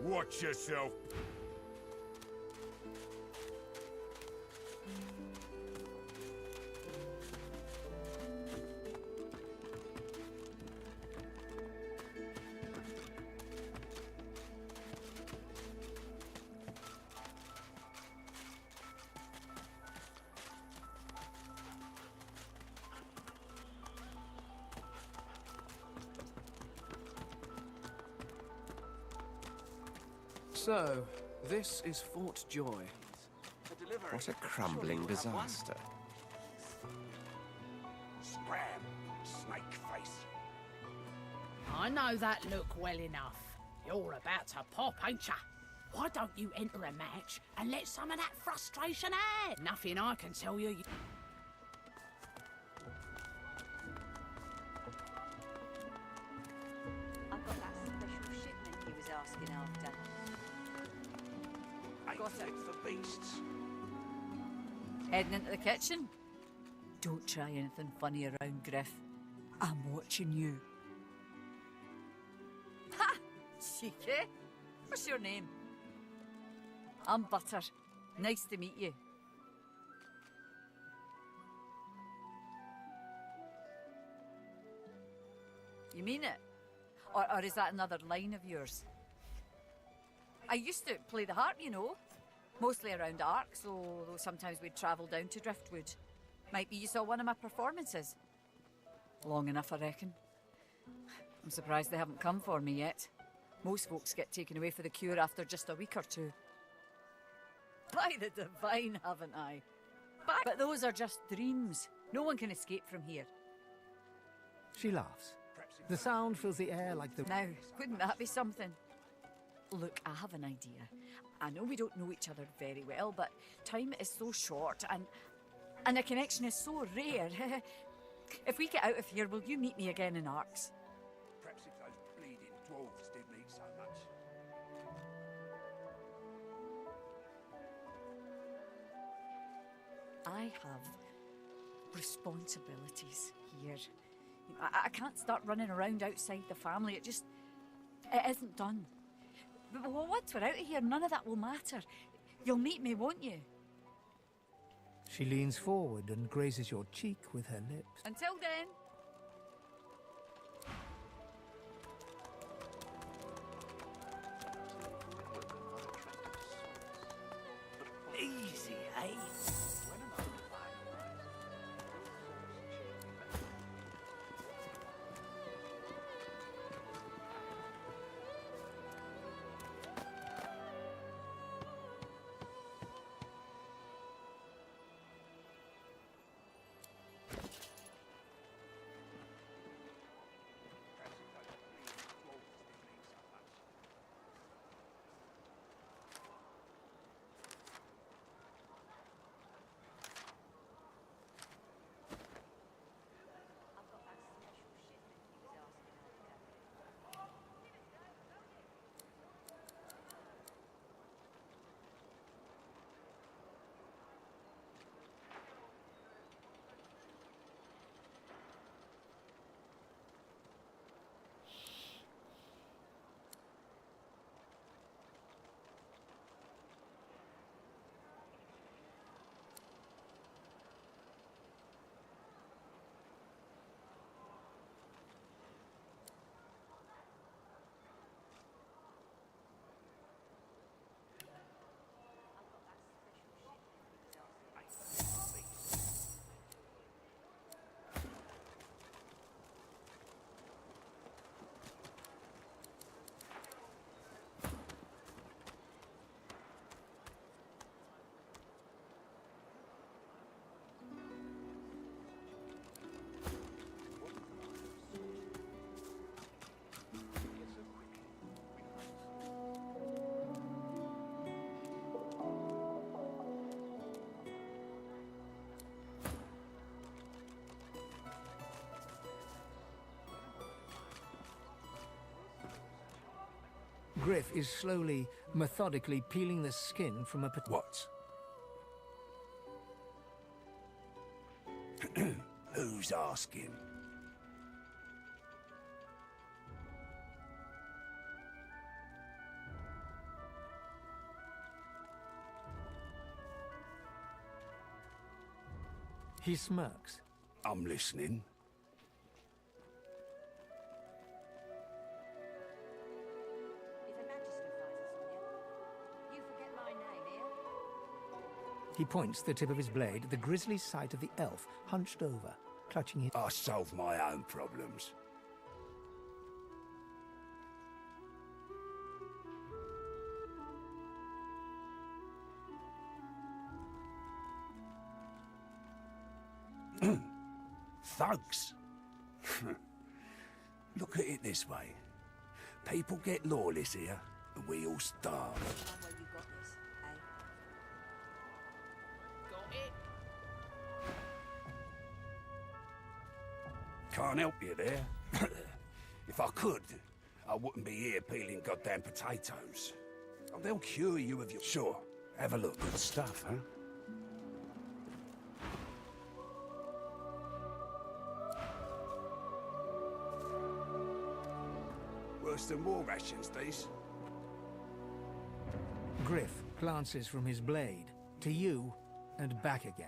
Watch yourself. So, this is Fort Joy. What a crumbling disaster. Scram, snake face. I know that look well enough. You're about to pop, ain't ya? Why don't you enter a match and let some of that frustration out? Nothing I can tell you. I've got that special shipment he was asking after. Got it for beasts. Heading into the kitchen? Don't try anything funny around, Griff. I'm watching you. Ha! Cheeky. What's your name? I'm Butter. Nice to meet you. You mean it? Or is that another line of yours? I used to play the harp, you know. Mostly around Arcs, although sometimes we'd travel down to Driftwood. Might be you saw one of my performances. Long enough, I reckon. I'm surprised they haven't come for me yet. Most folks get taken away for the cure after just a week or two. By the divine, haven't I? But those are just dreams. No one can escape from here. She laughs. The sound fills the air like the... Now, wouldn't that be something? Look, I have an idea. I know we don't know each other very well, but time is so short and a connection is so rare. If we get out of here, will you meet me again in Arcs? Perhaps if those bleeding dwarves didn't eat so much. I have responsibilities here. I can't start running around outside the family. It isn't done. But once we're out of here, none of that will matter. You'll meet me, won't you? She leans forward and grazes your cheek with her lips. Until then. Easy, eh? Griff is slowly, methodically peeling the skin from a... What? Who's asking? He smirks. I'm listening. He points the tip of his blade at the grisly sight of the elf, hunched over, clutching his... I solve my own problems. Thugs. Look at it this way. People get lawless here, and we all starve. Can't help you there. If I could, I wouldn't be here peeling goddamn potatoes. Oh, they'll cure you of your... Sure, have a look. Good stuff, huh? Worse than war rations, these. Griff glances from his blade to you and back again.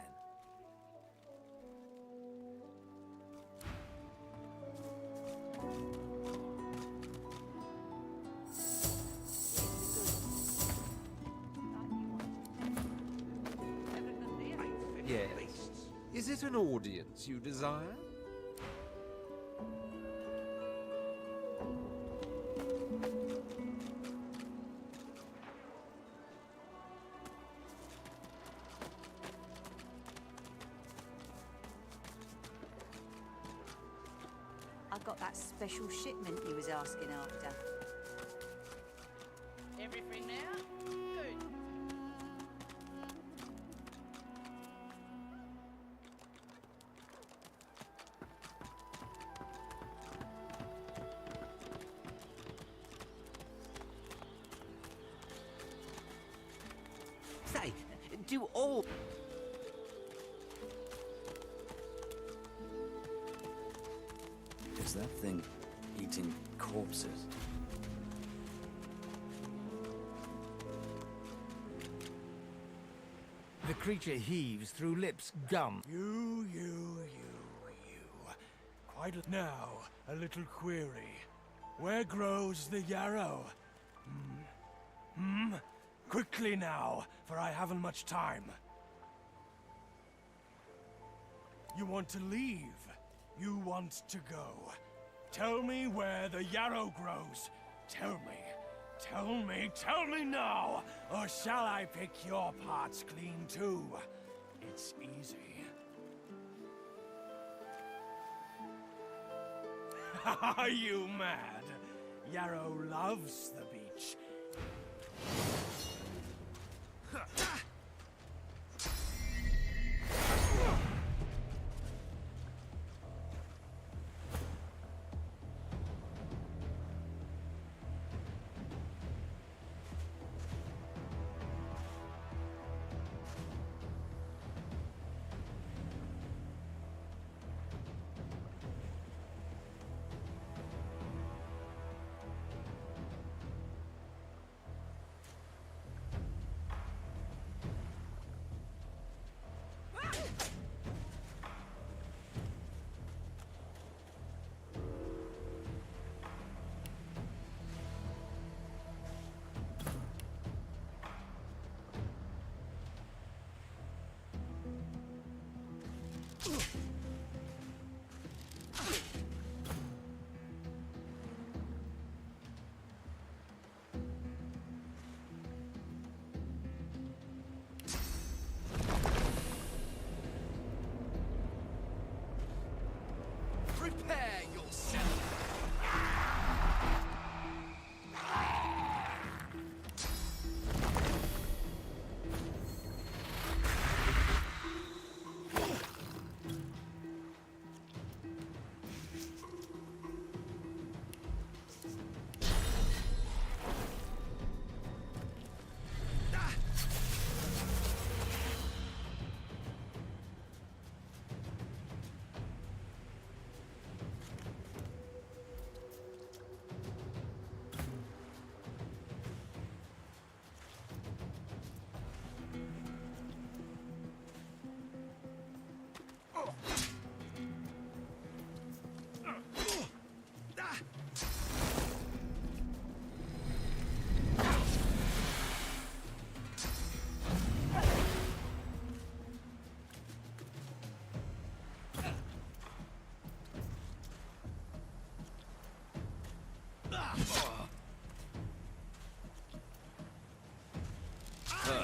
Yes. Is it an audience you desire? I got that special shipment you was asking after. Everything now? Good. Say, do all... Is that thing eating corpses? The creature heaves through lips gum. You. Quite now, a little query. Where grows the yarrow? Quickly now, for I haven't much time. You want to leave? You want to go? Tell me where the yarrow grows. Tell me now, or shall I pick your parts clean too? It's easy. Are you mad? Yarrow loves the beach. Prepare yourself!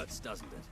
hurts, doesn't it?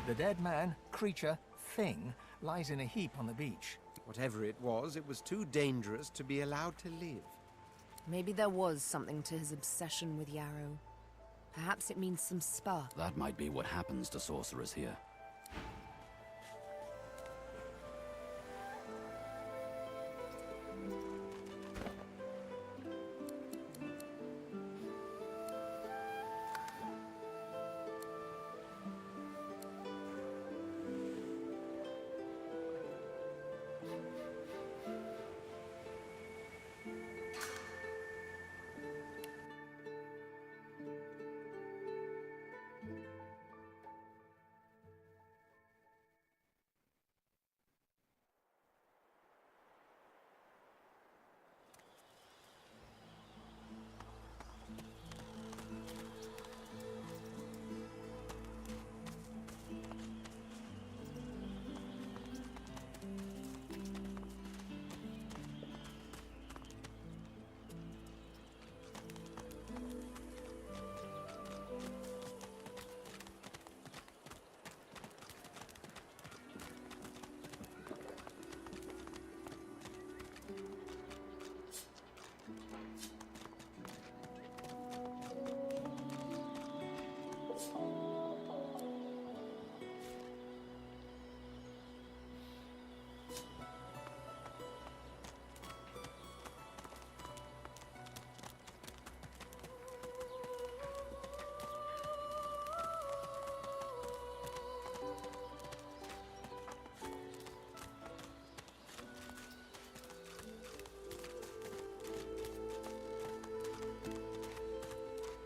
The dead man, creature, thing lies in a heap on the beach. Whatever it was too dangerous to be allowed to live. Maybe there was something to his obsession with Yarrow. Perhaps it means some spark. That might be what happens to sorcerers here.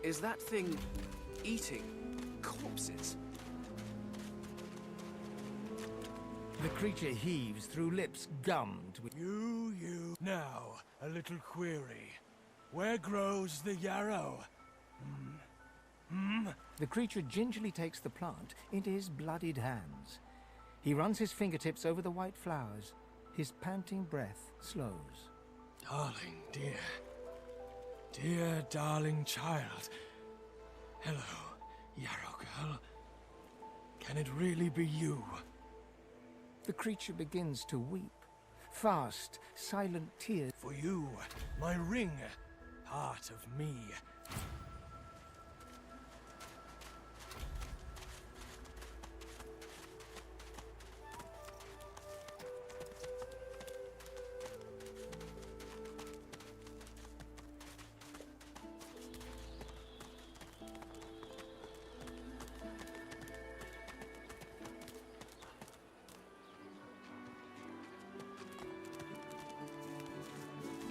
Is that thing eating corpses? The creature heaves through lips gummed with... You. Now, a little query. Where grows the yarrow? The creature gingerly takes the plant into his bloodied hands. He runs his fingertips over the white flowers. His panting breath slows. Darling, dear. Dear, darling child. Hello, Yarrow girl. Can it really be you? The creature begins to weep. Fast, silent tears. For you, my ring, part of me.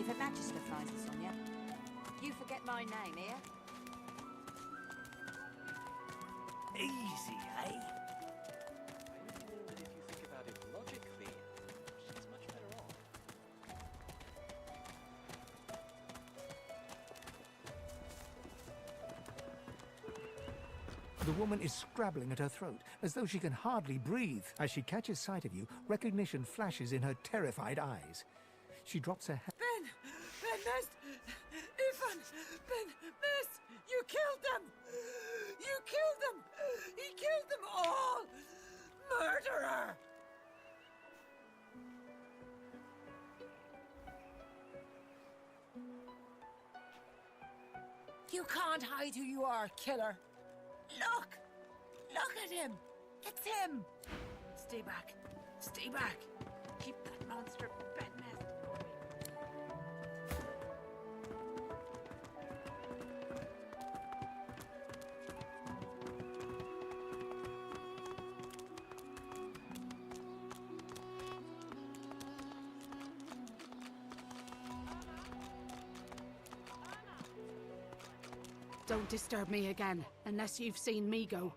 If a magister finds us on you, you forget my name, here? Easy, eh? That if you think about it logically, she's much better off. The woman is scrabbling at her throat, as though she can hardly breathe. As she catches sight of you, recognition flashes in her terrified eyes. She drops her head. Ben, miss! Ethan! Ben, miss! You killed them! You killed them! He killed them all! Murderer! You can't hide who you are, killer. Look! Look at him! It's him! Stay back. Stay back. Keep that monster bednest. Don't disturb me again, unless you've seen me go.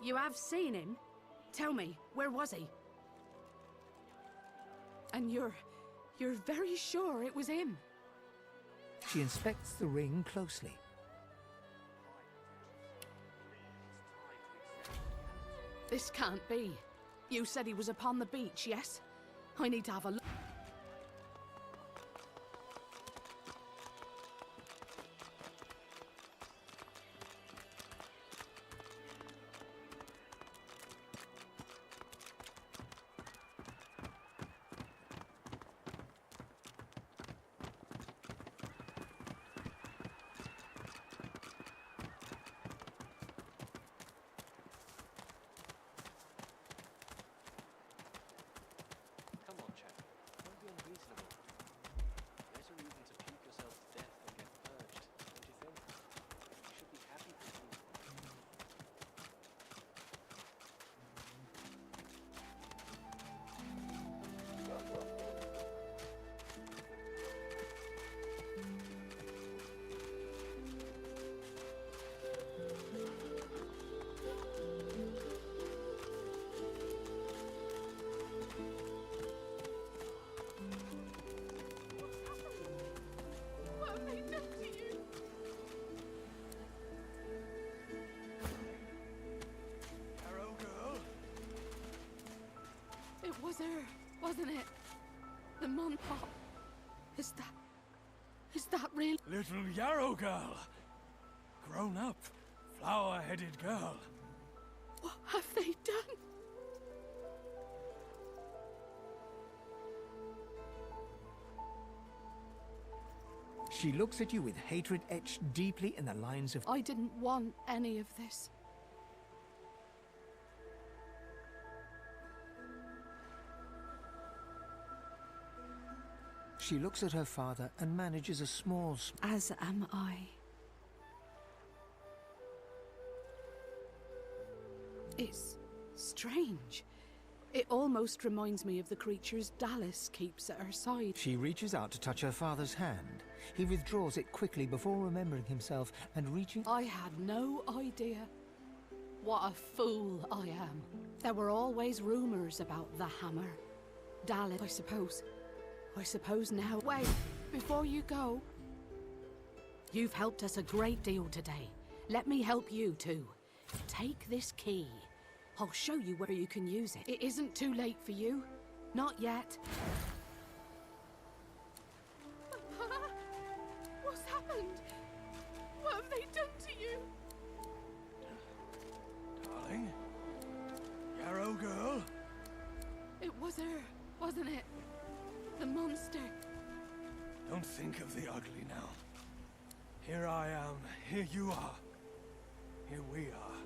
You have seen him? Tell me, where was he? And you're very sure it was him? She inspects the ring closely. This can't be. You said he was upon the beach, yes? I need to have a look. Come on, chap. Don't be unreasonable. Better even to puke yourself to death than get purged, don't you think? You should be happy for me. What have they done to you? Arrow girl? It was her, wasn't it? The Mon Pop. Is that real? Little Yarrow girl. Grown up, flower-headed girl. What have they done? She looks at you with hatred etched deeply in the lines of... I didn't want any of this. She looks at her father and manages a smile. As am I. It's strange. It almost reminds me of the creatures Dallas keeps at her side. She reaches out to touch her father's hand. He withdraws it quickly before remembering himself and reaching... I had no idea. What a fool I am. There were always rumors about the hammer. Dallas, I suppose now... Wait, before you go... You've helped us a great deal today. Let me help you too. Take this key. I'll show you where you can use it. It isn't too late for you. Not yet. What's happened? What have they done to you? Darling? Yarrow girl? It was her, wasn't it? The monster. Don't think of the ugly now. Here I am. Here you are. Here we are.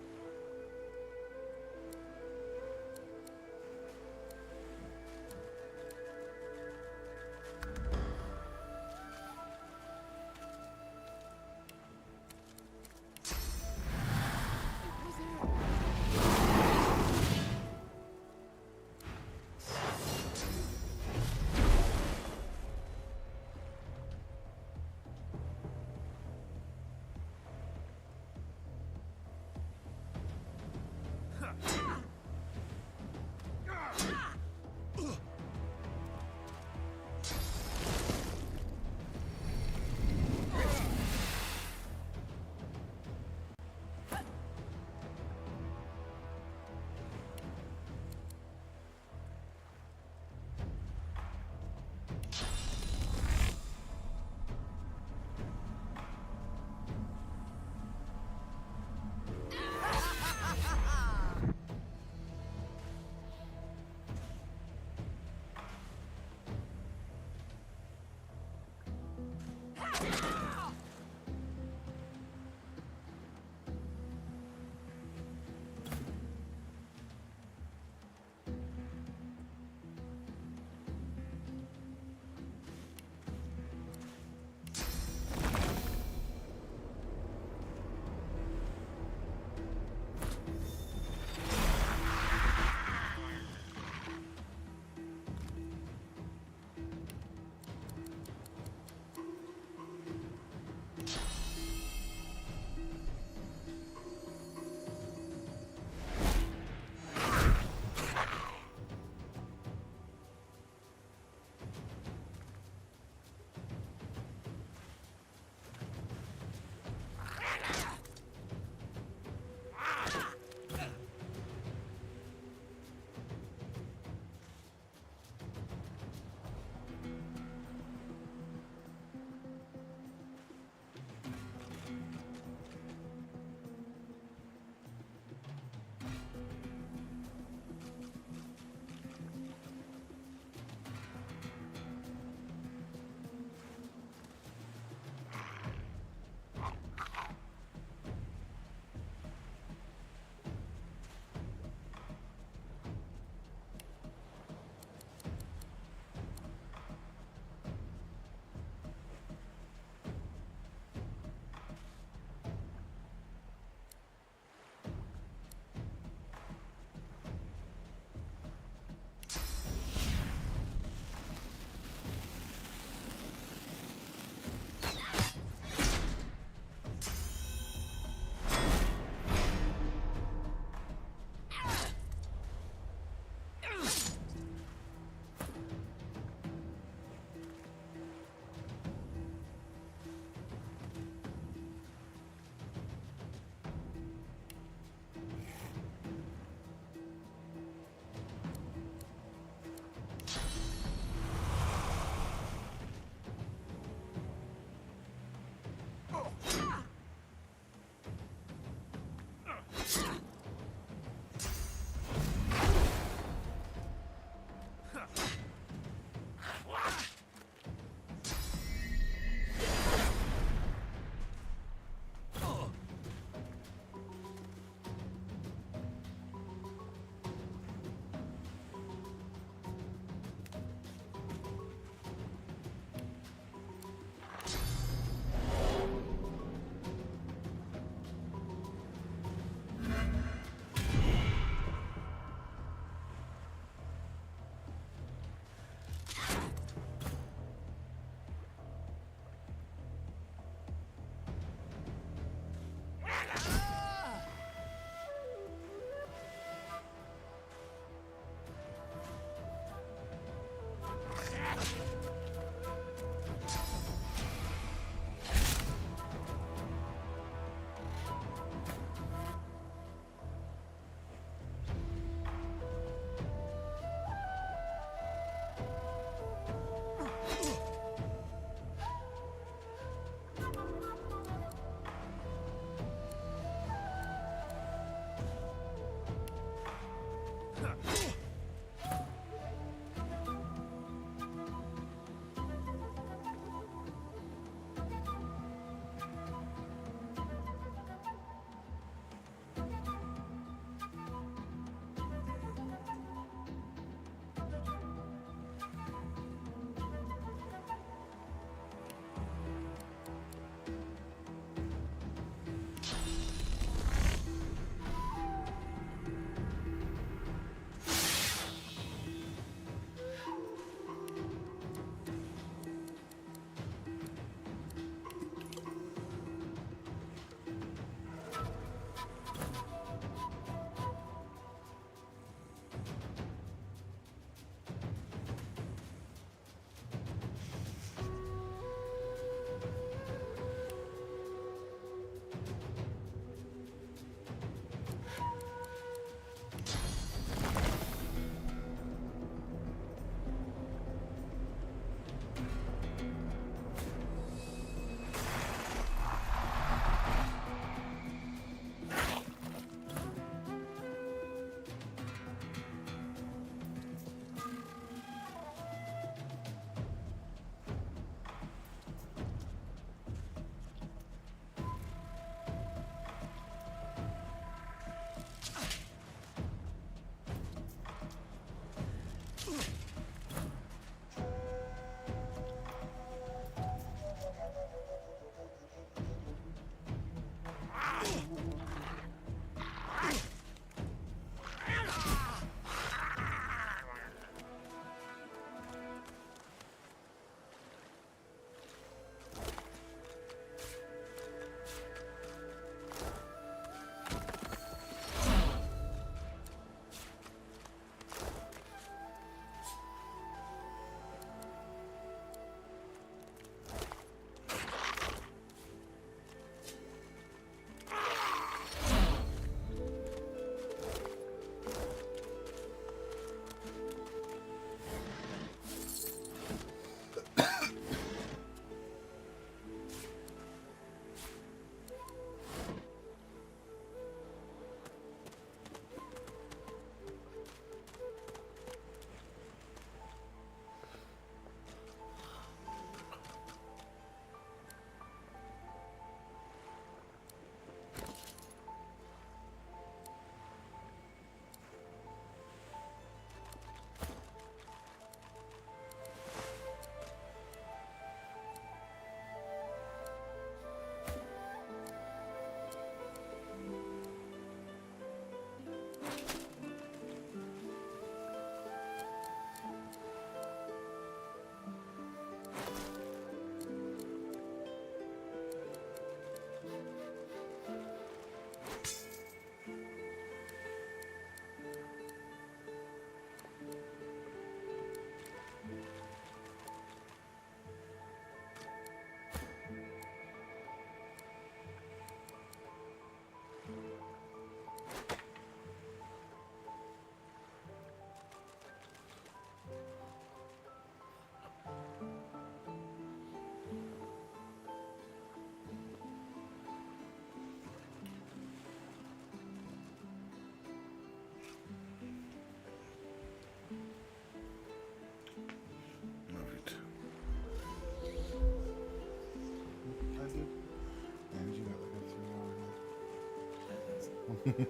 Take it.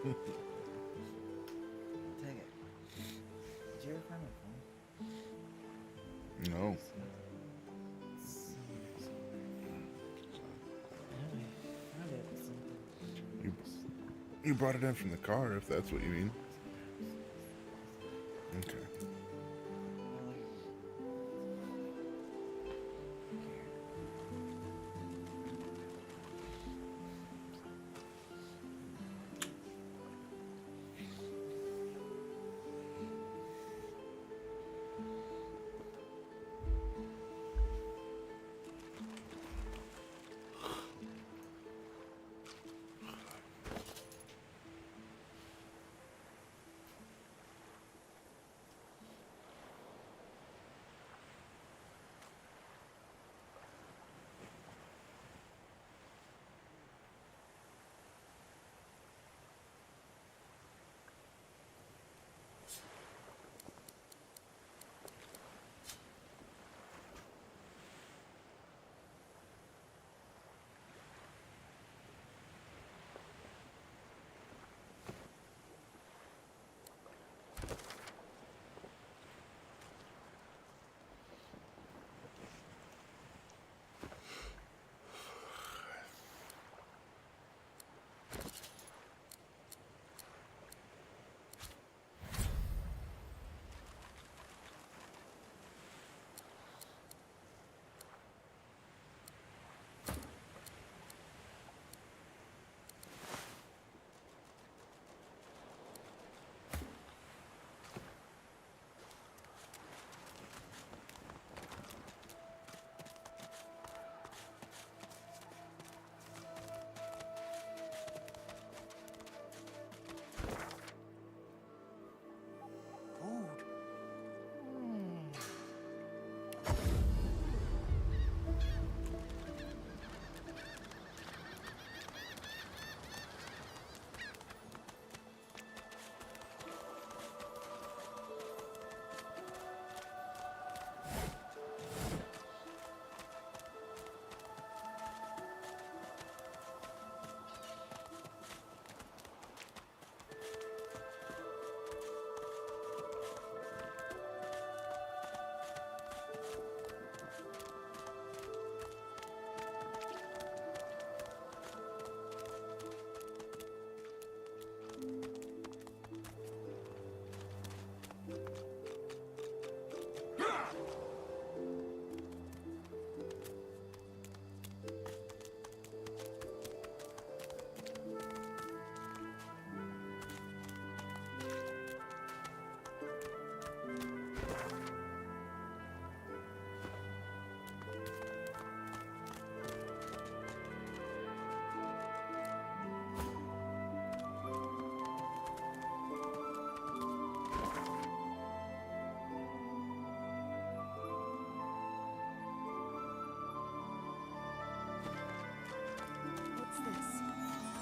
Did you ever find my phone? No. You brought it in from the car, if that's what you mean. Okay.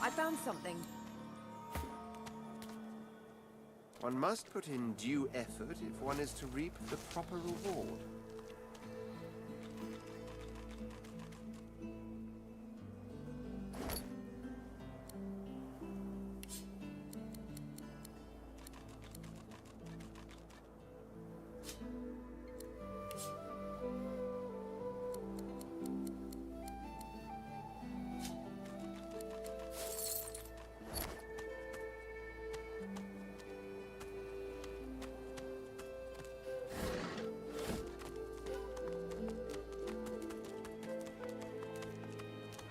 I found something. One must put in due effort if one is to reap the proper reward.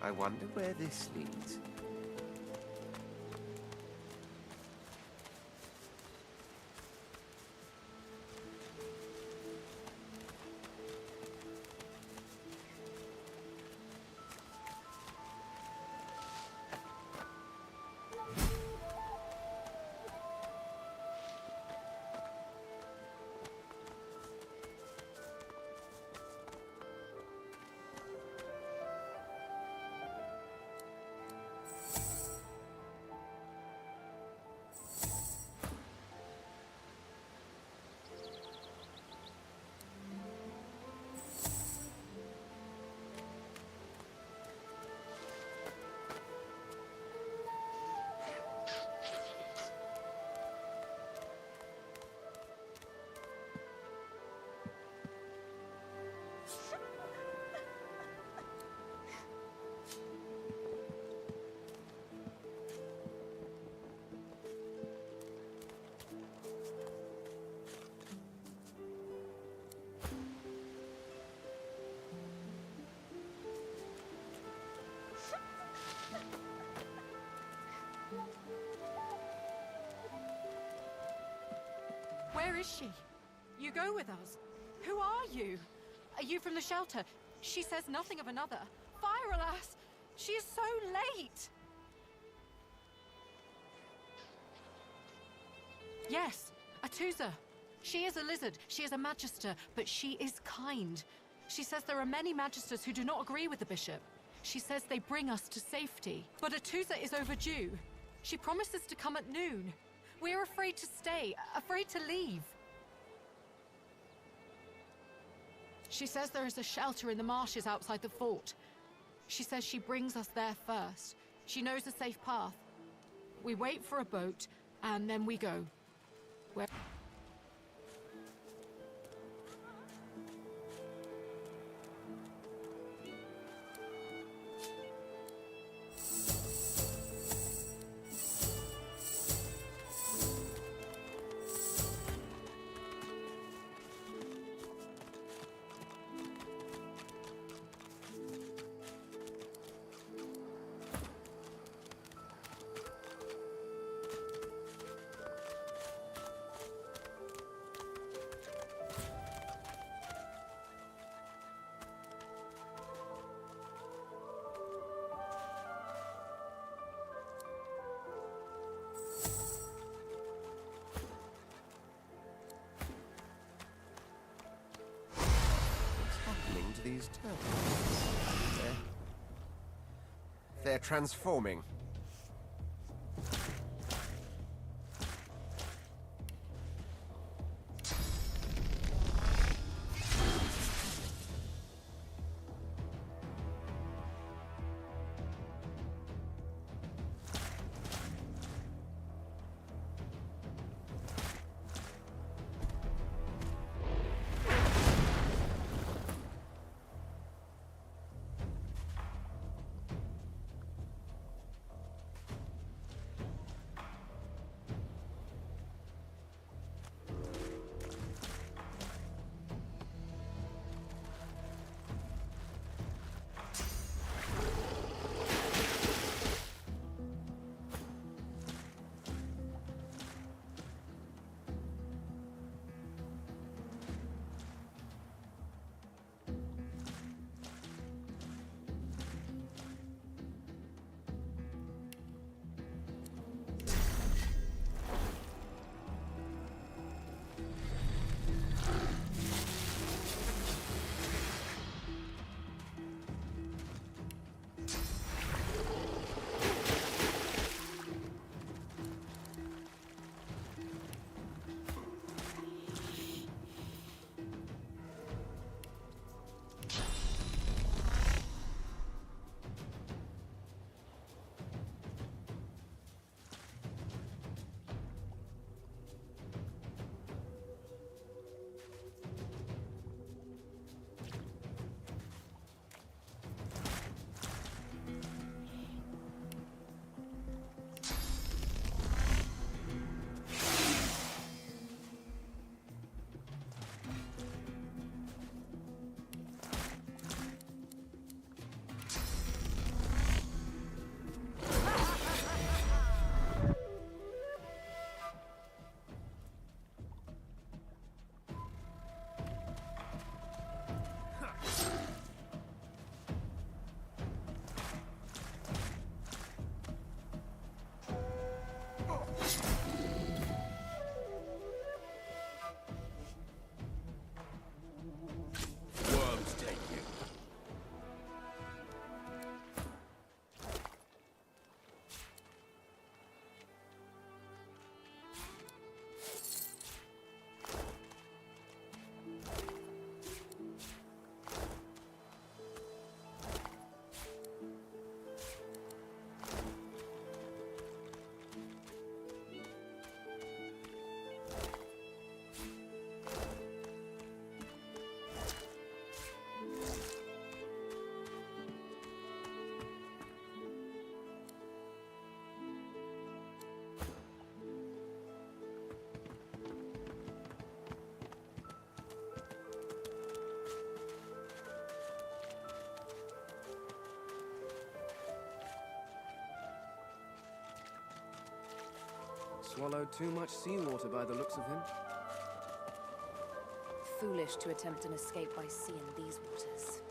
I wonder where this leads. Where is she? You go with us. Who are you? Are you from the shelter? She says nothing of another. Fire, alas! She is so late! Yes, Atusa. She is a lizard. She is a magister, but she is kind. She says there are many magisters who do not agree with the bishop. She says they bring us to safety. But Atusa is overdue. She promises to come at noon. We are afraid to stay, afraid to leave. She says there is a shelter in the marshes outside the fort. She says she brings us there first. She knows a safe path. We wait for a boat, and then we go. Where... To these turtles. They're transforming. Swallowed too much seawater by the looks of him. foolish to attempt an escape by sea in these waters.